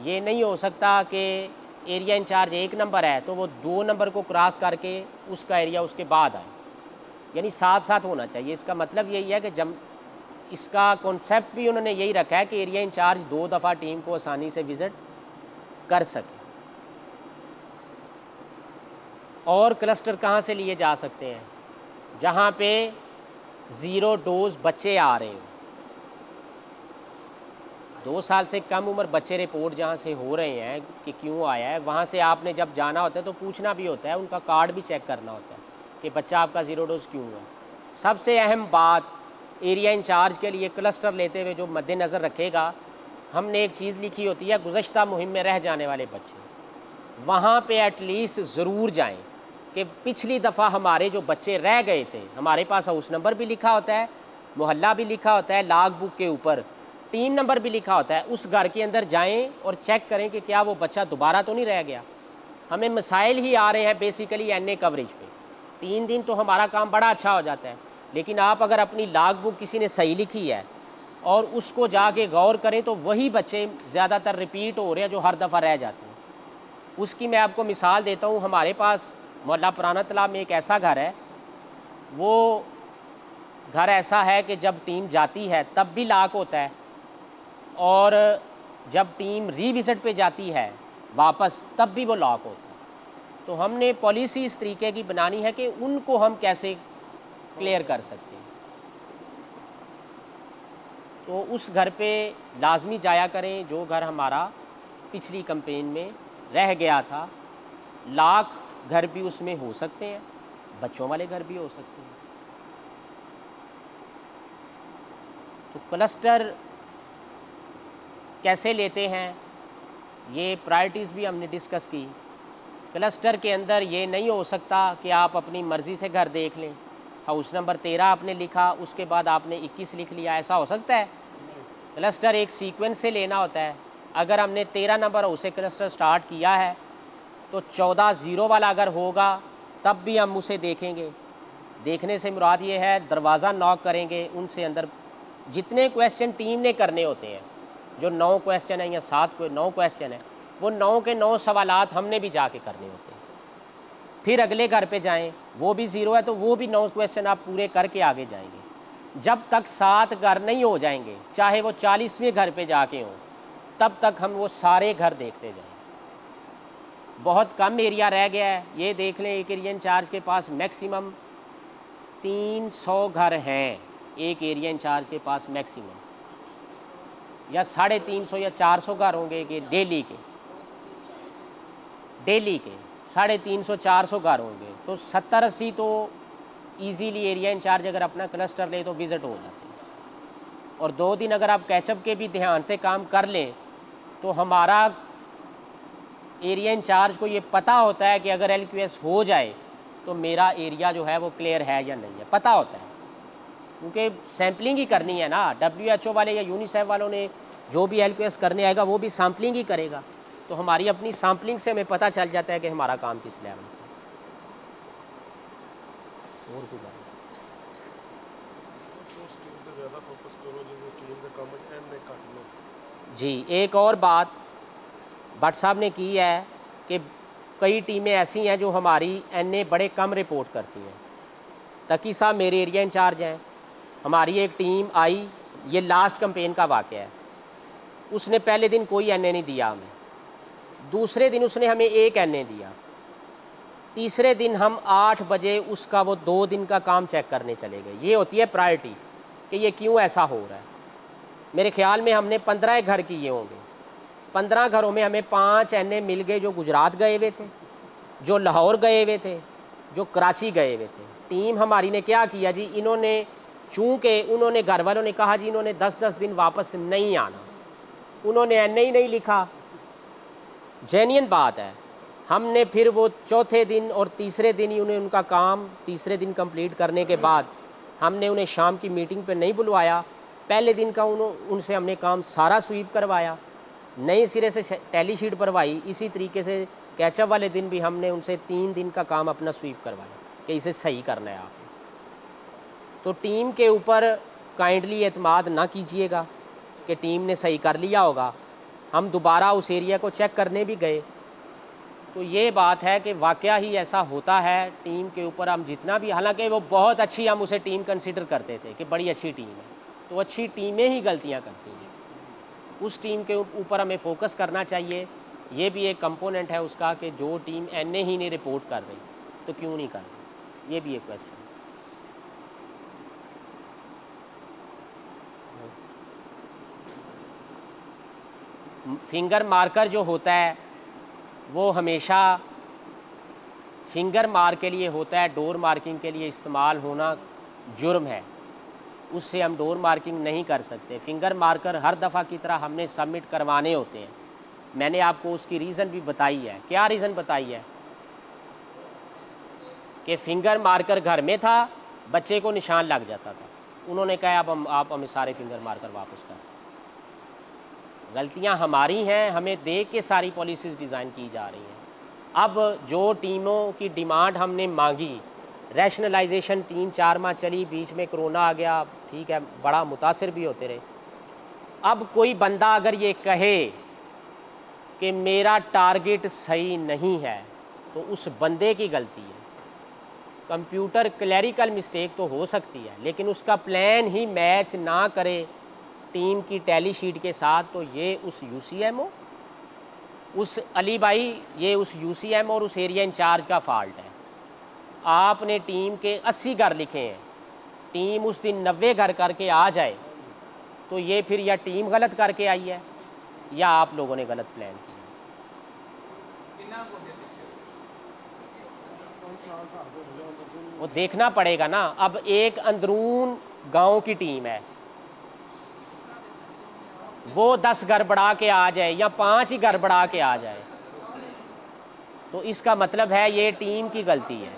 ये नहीं हो सकता कि एरिया इंचार्ज 1 नंबर है तो वो 2 नंबर को क्रॉस करके उसका एरिया उसके बाद आए, यानी साथ साथ होना चाहिए। इसका मतलब यही है कि इसका कॉन्सेप्ट भी उन्होंने यही रखा है कि एरिया इंचार्ज 2 दफ़ा टीम को आसानी से विज़िट कर सके। और क्लस्टर कहाँ से लिए जा सकते हैं? जहाँ पे 0 डोज बच्चे आ रहे हो, 2 साल से कम उम्र बच्चे रिपोर्ट जहाँ से हो रहे हैं कि क्यों आया है, वहाँ से आपने जब जाना होता है तो पूछना भी होता है, उनका कार्ड भी चेक करना होता है कि बच्चा आपका 0 डोज क्यों हुआ। सबसे अहम बात एरिया इंचार्ज के लिए क्लस्टर लेते हुए जो मद्देनज़र रखेगा, हमने एक चीज़ लिखी होती है, गुज़श्ता मुहिम में रह जाने वाले बच्चे, वहाँ पे एटलीस्ट ज़रूर जाएं कि पिछली दफ़ा हमारे जो बच्चे रह गए थे, हमारे पास हाउस नंबर भी लिखा होता है, मोहल्ला भी लिखा होता है, लॉग बुक के ऊपर टीम नंबर भी लिखा होता है। उस घर के अंदर जाएं और चेक करें कि क्या वो बच्चा दोबारा तो नहीं रह गया। हमें मसाइल ही आ रहे हैं बेसिकली NA कवरेज पे। 3 दिन तो हमारा काम बड़ा अच्छा हो जाता है, लेकिन आप अगर अपनी लॉग बुक किसी ने सही लिखी है और उसको जाके गौर करें तो वही बच्चे ज़्यादातर रिपीट हो रहे हैं जो हर दफ़ा रह जाते हैं। उसकी मैं आपको मिसाल देता हूँ। हमारे पास मोहल्ला पुराना तालाब में एक ऐसा घर है, वो घर ऐसा है कि जब टीम जाती है तब भी लॉक होता है और जब टीम रीविज़िट पे जाती है वापस तब भी वो लॉक होता है। तो हमने पॉलिसी इस तरीके की बनानी है कि उनको हम कैसे क्लियर कर सकते हैं। तो उस घर पे लाजमी जाया करें जो घर हमारा पिछली कैंपेन में रह गया था। लॉक घर भी उसमें हो सकते हैं, बच्चों वाले घर भी हो सकते हैं। तो क्लस्टर कैसे लेते हैं, ये प्रायोरिटीज़ भी हमने डिस्कस की। क्लस्टर के अंदर ये नहीं हो सकता कि आप अपनी मर्ज़ी से घर देख लें। हाउस नंबर 13 आपने लिखा, उसके बाद आपने 21 लिख लिया, ऐसा हो सकता है? क्लस्टर एक सीक्वेंस से लेना होता है। अगर हमने 13 नंबर हाउस से क्लस्टर स्टार्ट किया है तो 14 0 वाला अगर होगा तब भी हम उसे देखेंगे। देखने से मुराद ये है दरवाज़ा नॉक करेंगे, उनसे अंदर जितने क्वेश्चन टीम ने करने होते हैं, जो 9 क्वेश्चन है या 9 क्वेश्चन है, वो 9 के 9 सवालात हमने भी जाके करने होते हैं। फिर अगले घर पे जाएं, वो भी 0 है तो वो भी 9 क्वेश्चन आप पूरे करके आगे जाएंगे। जब तक 7 घर नहीं हो जाएंगे, चाहे वो 40वें घर पे जाके हों, तब तक हम वो सारे घर देखते जाएंगे। बहुत कम एरिया रह गया है, ये देख लें एक एरिया इंचार्ज के पास मैक्सिमम 300 घर हैं। एक एरिया इंचार्ज के पास मैक्सिमम या 350 या 400 घर होंगे कि डेली के 350-400 घर होंगे। तो 70-80 तो इजीली एरिया इंचार्ज अगर अपना क्लस्टर ले तो विज़िट हो जाते हैं। और 2 दिन अगर आप कैचअप के भी ध्यान से काम कर लें तो हमारा एरिया इंचार्ज को ये पता होता है कि अगर LQS हो जाए तो मेरा एरिया जो है वो क्लियर है या नहीं है, पता होता है, क्योंकि सैम्पलिंग ही करनी है ना। WHO वाले या यूनिसेफ वालों ने जो भी LQS करने आएगा वो भी सैम्पलिंग ही करेगा, तो हमारी अपनी सैम्पलिंग से हमें पता चल जाता है कि हमारा काम किस लेवल का है। और कोई बात ज़्यादा फोकस करो जो टीम का काम एंड घट लो। जी, एक और बात भट्ट साहब ने की है कि कई टीमें ऐसी हैं जो हमारी NA बड़े कम रिपोर्ट करती हैं। तकी साहब मेरे एरिया इंचार्ज हैं, हमारी एक टीम आई, ये लास्ट कैंपेन का वाक़या है, उसने पहले दिन कोई NA नहीं दिया हमें, दूसरे दिन उसने हमें एक NA दिया, तीसरे दिन हम 8 बजे उसका वो 2 दिन का काम चेक करने चले गए। ये होती है प्रायोरिटी कि ये क्यों ऐसा हो रहा है। मेरे ख्याल में हमने 15 घर किए होंगे, 15 घरों में हमें 5 NA मिल गए जो गुजरात गए हुए थे, जो लाहौर गए हुए थे, जो कराची गए हुए थे। टीम हमारी ने क्या किया जी, इन्होंने चूँकि उन्होंने घर वालों ने कहा जी इन्होंने 10-10 दिन वापस नहीं आना, उन्होंने NA ही नहीं लिखा। जेन्युइन बात है, हमने फिर वो चौथे दिन और तीसरे दिन ही उन्हें उनका काम तीसरे दिन कंप्लीट करने के बाद हमने उन्हें शाम की मीटिंग पे नहीं बुलवाया, पहले दिन का उनसे हमने काम सारा स्वीप करवाया, नए सिरे से टैली शीट भरवाई। इसी तरीके से कैचअप वाले दिन भी हमने उनसे 3 दिन का काम अपना स्वीप करवाया कि इसे सही करना है आपने। तो टीम के ऊपर काइंडली एतमाद ना कीजिएगा कि टीम ने सही कर लिया होगा। हम दोबारा उस एरिया को चेक करने भी गए तो ये बात है कि वाकया ही ऐसा होता है। टीम के ऊपर हम जितना भी, हालांकि वो बहुत अच्छी, हम उसे टीम कंसिडर करते थे कि बड़ी अच्छी टीम है, तो अच्छी टीमें ही गलतियां करती हैं। उस टीम के ऊपर हमें फोकस करना चाहिए। ये भी एक कंपोनेंट है उसका कि जो टीम NA ही नहीं रिपोर्ट कर रही तो क्यों नहीं कर रही, ये भी एक क्वेश्चन है। फिंगर मार्कर जो होता है वो हमेशा फिंगर मार के लिए होता है, डोर मार्किंग के लिए इस्तेमाल होना जुर्म है, उससे हम डोर मार्किंग नहीं कर सकते। फिंगर मार्कर हर दफ़ा की तरह हमने सबमिट करवाने होते हैं। मैंने आपको उसकी रीज़न भी बताई है। क्या रीज़न बताई है? कि फिंगर मार्कर घर में था, बच्चे को निशान लग जाता था, उन्होंने कहा अब आप हमें सारे फिंगर मार्कर वापस कर। गलतियां हमारी हैं, हमें देख के सारी पॉलिसीज़ डिज़ाइन की जा रही हैं। अब जो टीमों की डिमांड हमने मांगी, रैशनलाइजेशन 3-4 माह चली, बीच में कोरोना आ गया, ठीक है, बड़ा मुतासिर भी होते रहे। अब कोई बंदा अगर ये कहे कि मेरा टारगेट सही नहीं है तो उस बंदे की गलती है। कंप्यूटर क्लैरिकल मिस्टेक तो हो सकती है, लेकिन उसका प्लान ही मैच ना करे टीम की टैली शीट के साथ, तो ये उस UCMO, उस अली भाई, ये उस UCM और उस एरिया इंचार्ज का फॉल्ट है। आपने टीम के 80 घर लिखे हैं, टीम उस दिन 90 घर करके आ जाए तो ये फिर या टीम गलत करके आई है या आप लोगों ने गलत प्लान किया। वो देखना पड़ेगा ना। अब एक अंदरून गांव की टीम है, वो 10 घर बढ़ा के आ जाए या 5 ही घर बढ़ा के आ जाए तो इसका मतलब है ये टीम की गलती है।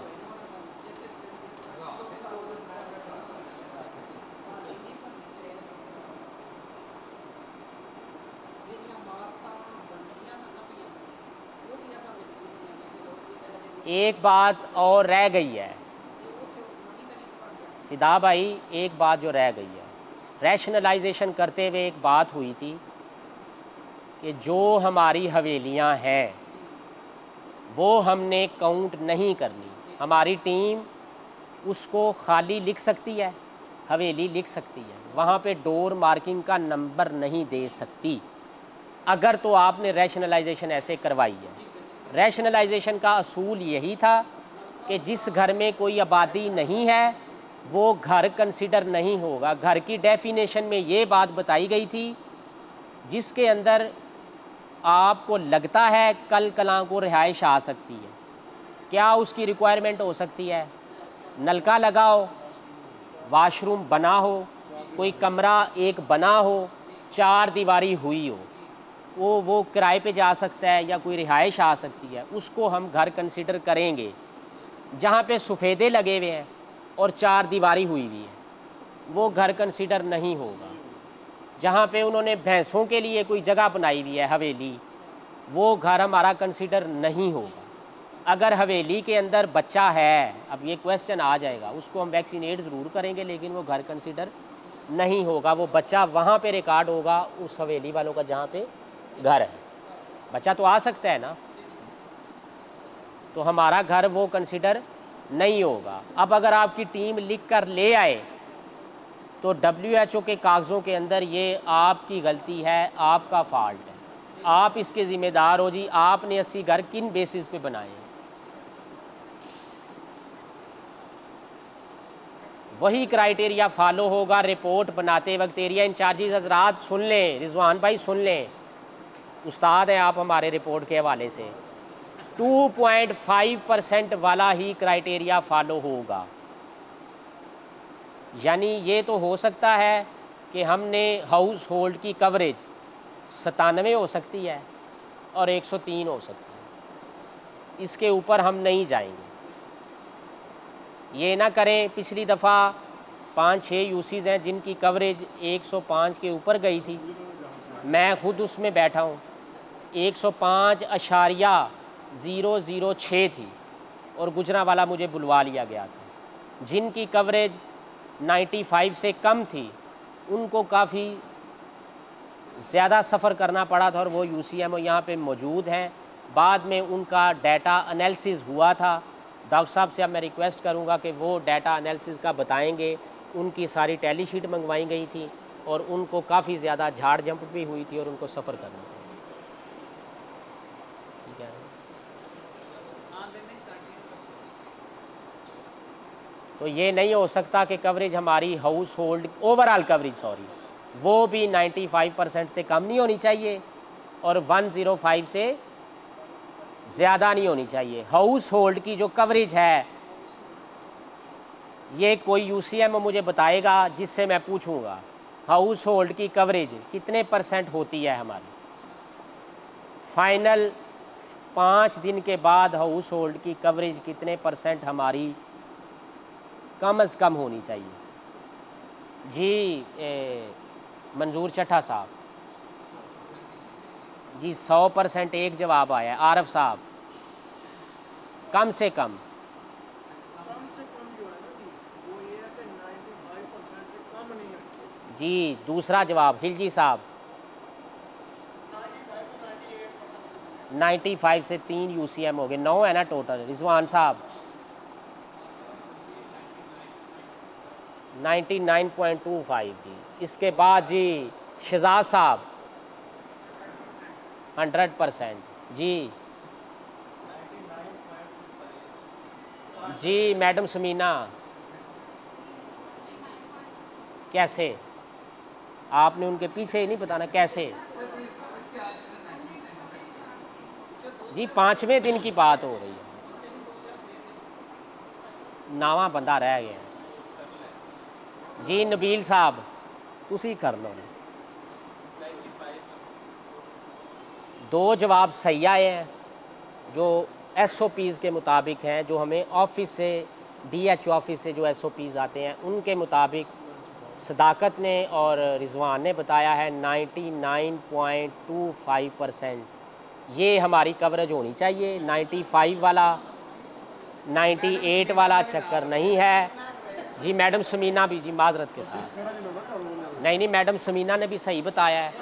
एक बात और रह गई है फिदा भाई, एक बात जो रह गई है, रैशनलाइजेशन करते हुए एक बात हुई थी कि जो हमारी हवेलियां हैं वो हमने काउंट नहीं करनी। हमारी टीम उसको खाली लिख सकती है, हवेली लिख सकती है, वहाँ पे डोर मार्किंग का नंबर नहीं दे सकती अगर तो आपने रैशनलाइजेशन ऐसे करवाई है। रैशनलाइजेशन का असूल यही था कि जिस घर में कोई आबादी नहीं है वो घर कंसिडर नहीं होगा। घर की डेफिनेशन में ये बात बताई गई थी जिसके अंदर आपको लगता है कल कलां को रिहाइश आ सकती है। क्या उसकी रिक्वायरमेंट हो सकती है? नलका लगाओ, वाशरूम बना हो, कोई कमरा एक बना हो, 4 दीवारी हुई हो, वो किराए पे जा सकता है या कोई रिहाइश आ सकती है, उसको हम घर कंसिडर करेंगे। जहाँ पे सफ़ेदे लगे हुए हैं और 4 दीवारी हुई हुई है, वो घर कंसीडर नहीं होगा। जहाँ पे उन्होंने भैंसों के लिए कोई जगह बनाई हुई है हवेली, वो घर हमारा कंसीडर नहीं होगा। अगर हवेली के अंदर बच्चा है, अब ये क्वेश्चन आ जाएगा, उसको हम वैक्सीनेट ज़रूर करेंगे, लेकिन वो घर कंसीडर नहीं होगा। वो बच्चा वहाँ पे रिकॉर्ड होगा उस हवेली वालों का जहाँ पे घर है। बच्चा तो आ सकता है ना, तो हमारा घर वो कंसीडर नहीं होगा। अब अगर आपकी टीम लिख कर ले आए तो WHO के कागज़ों के अंदर ये आपकी गलती है, आपका फॉल्ट है, आप इसके ज़िम्मेदार हो जी। आपने 80 घर किन बेसिस पे बनाए हैं? वही क्राइटेरिया फॉलो होगा रिपोर्ट बनाते वक्त। एरिया इंचार्जेस हजरात सुन लें, रिजवान भाई सुन लें, उस्ताद हैं आप हमारे रिपोर्ट के हवाले से। 2.5% वाला ही क्राइटेरिया फॉलो होगा। यानी ये तो हो सकता है कि हमने हाउस होल्ड की कवरेज 97 हो सकती है और 103 हो सकती है, इसके ऊपर हम नहीं जाएंगे। ये ना करें, पिछली दफ़ा 5-6 यूसीज़ हैं जिनकी कवरेज 105 के ऊपर गई थी, मैं खुद उसमें बैठा हूँ, 105.006 थी और गुजरांवाला मुझे बुलवा लिया गया था। जिनकी कवरेज 95 से कम थी उनको काफ़ी ज़्यादा सफ़र करना पड़ा था और वो UCMO यहाँ पे मौजूद हैं। बाद में उनका डाटा एनालिसिस हुआ था। डॉक्टर साहब से अब मैं रिक्वेस्ट करूँगा कि वो डाटा एनालिसिस का बताएंगे। उनकी सारी टैली शीट मंगवाई गई थी और उनको काफ़ी ज़्यादा झाड़ जंप भी हुई थी और उनको सफ़र करना पड़ा। ठीक है, तो ये नहीं हो सकता कि कवरेज हमारी हाउस होल्ड ओवरऑल कवरेज वो भी 95% से कम नहीं होनी चाहिए और 105 से ज़्यादा नहीं होनी चाहिए। हाउस होल्ड की जो कवरेज है, ये कोई UCMO मुझे बताएगा जिससे मैं पूछूंगा हाउस होल्ड की कवरेज कितने % होती है हमारी। फाइनल 5 दिन के बाद हाउस होल्ड की कवरेज कितने % हमारी कम से कम होनी चाहिए? जी मंजूर चट्ठा साहब जी, 100% एक जवाब आया है। आरफ साहब कम से कम जी, दूसरा जवाब खिलजी साहब 95 से 3 UCM हो गए, 9 है ना टोटल। रिजवान साहब 99.25 जी। इसके बाद जी शहजाद साहब 100% जी। जी मैडम समीना कैसे? आपने उनके पीछे ही नहीं बताना कैसे जी। 5वें दिन की बात हो रही है, 9वां बंदा रह गया जी। नबील साहब तुसी कर लो। 2 जवाब सही आए हैं जो SOPs के मुताबिक हैं, जो हमें ऑफिस से DH ऑफिस से जो SOPs आते हैं उनके मुताबिक सदाकत ने और रिजवान ने बताया है 99.25% ये हमारी कवरेज होनी चाहिए। 95 वाला 98 वाला चक्कर नहीं है जी। मैडम समीना भी जी माजरत के साथ नहीं, मैडम समीना ने भी सही बताया है,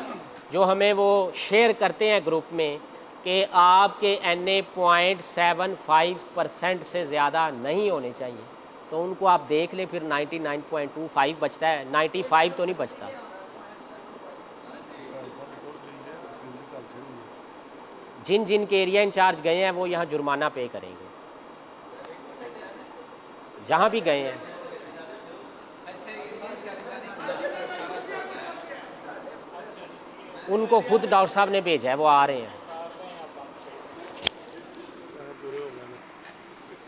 जो हमें वो शेयर करते हैं ग्रुप में कि आपके NA 0.75% से ज़्यादा नहीं होने चाहिए, तो उनको आप देख ले, फिर 99.25 बचता है, 95 तो नहीं बचता। जिन जिन के एरिया इंचार्ज गए हैं वो यहाँ जुर्माना पे करेंगे, जहाँ भी गए हैं। उनको खुद डॉक्टर साहब ने भेजा है, वो आ रहे हैं।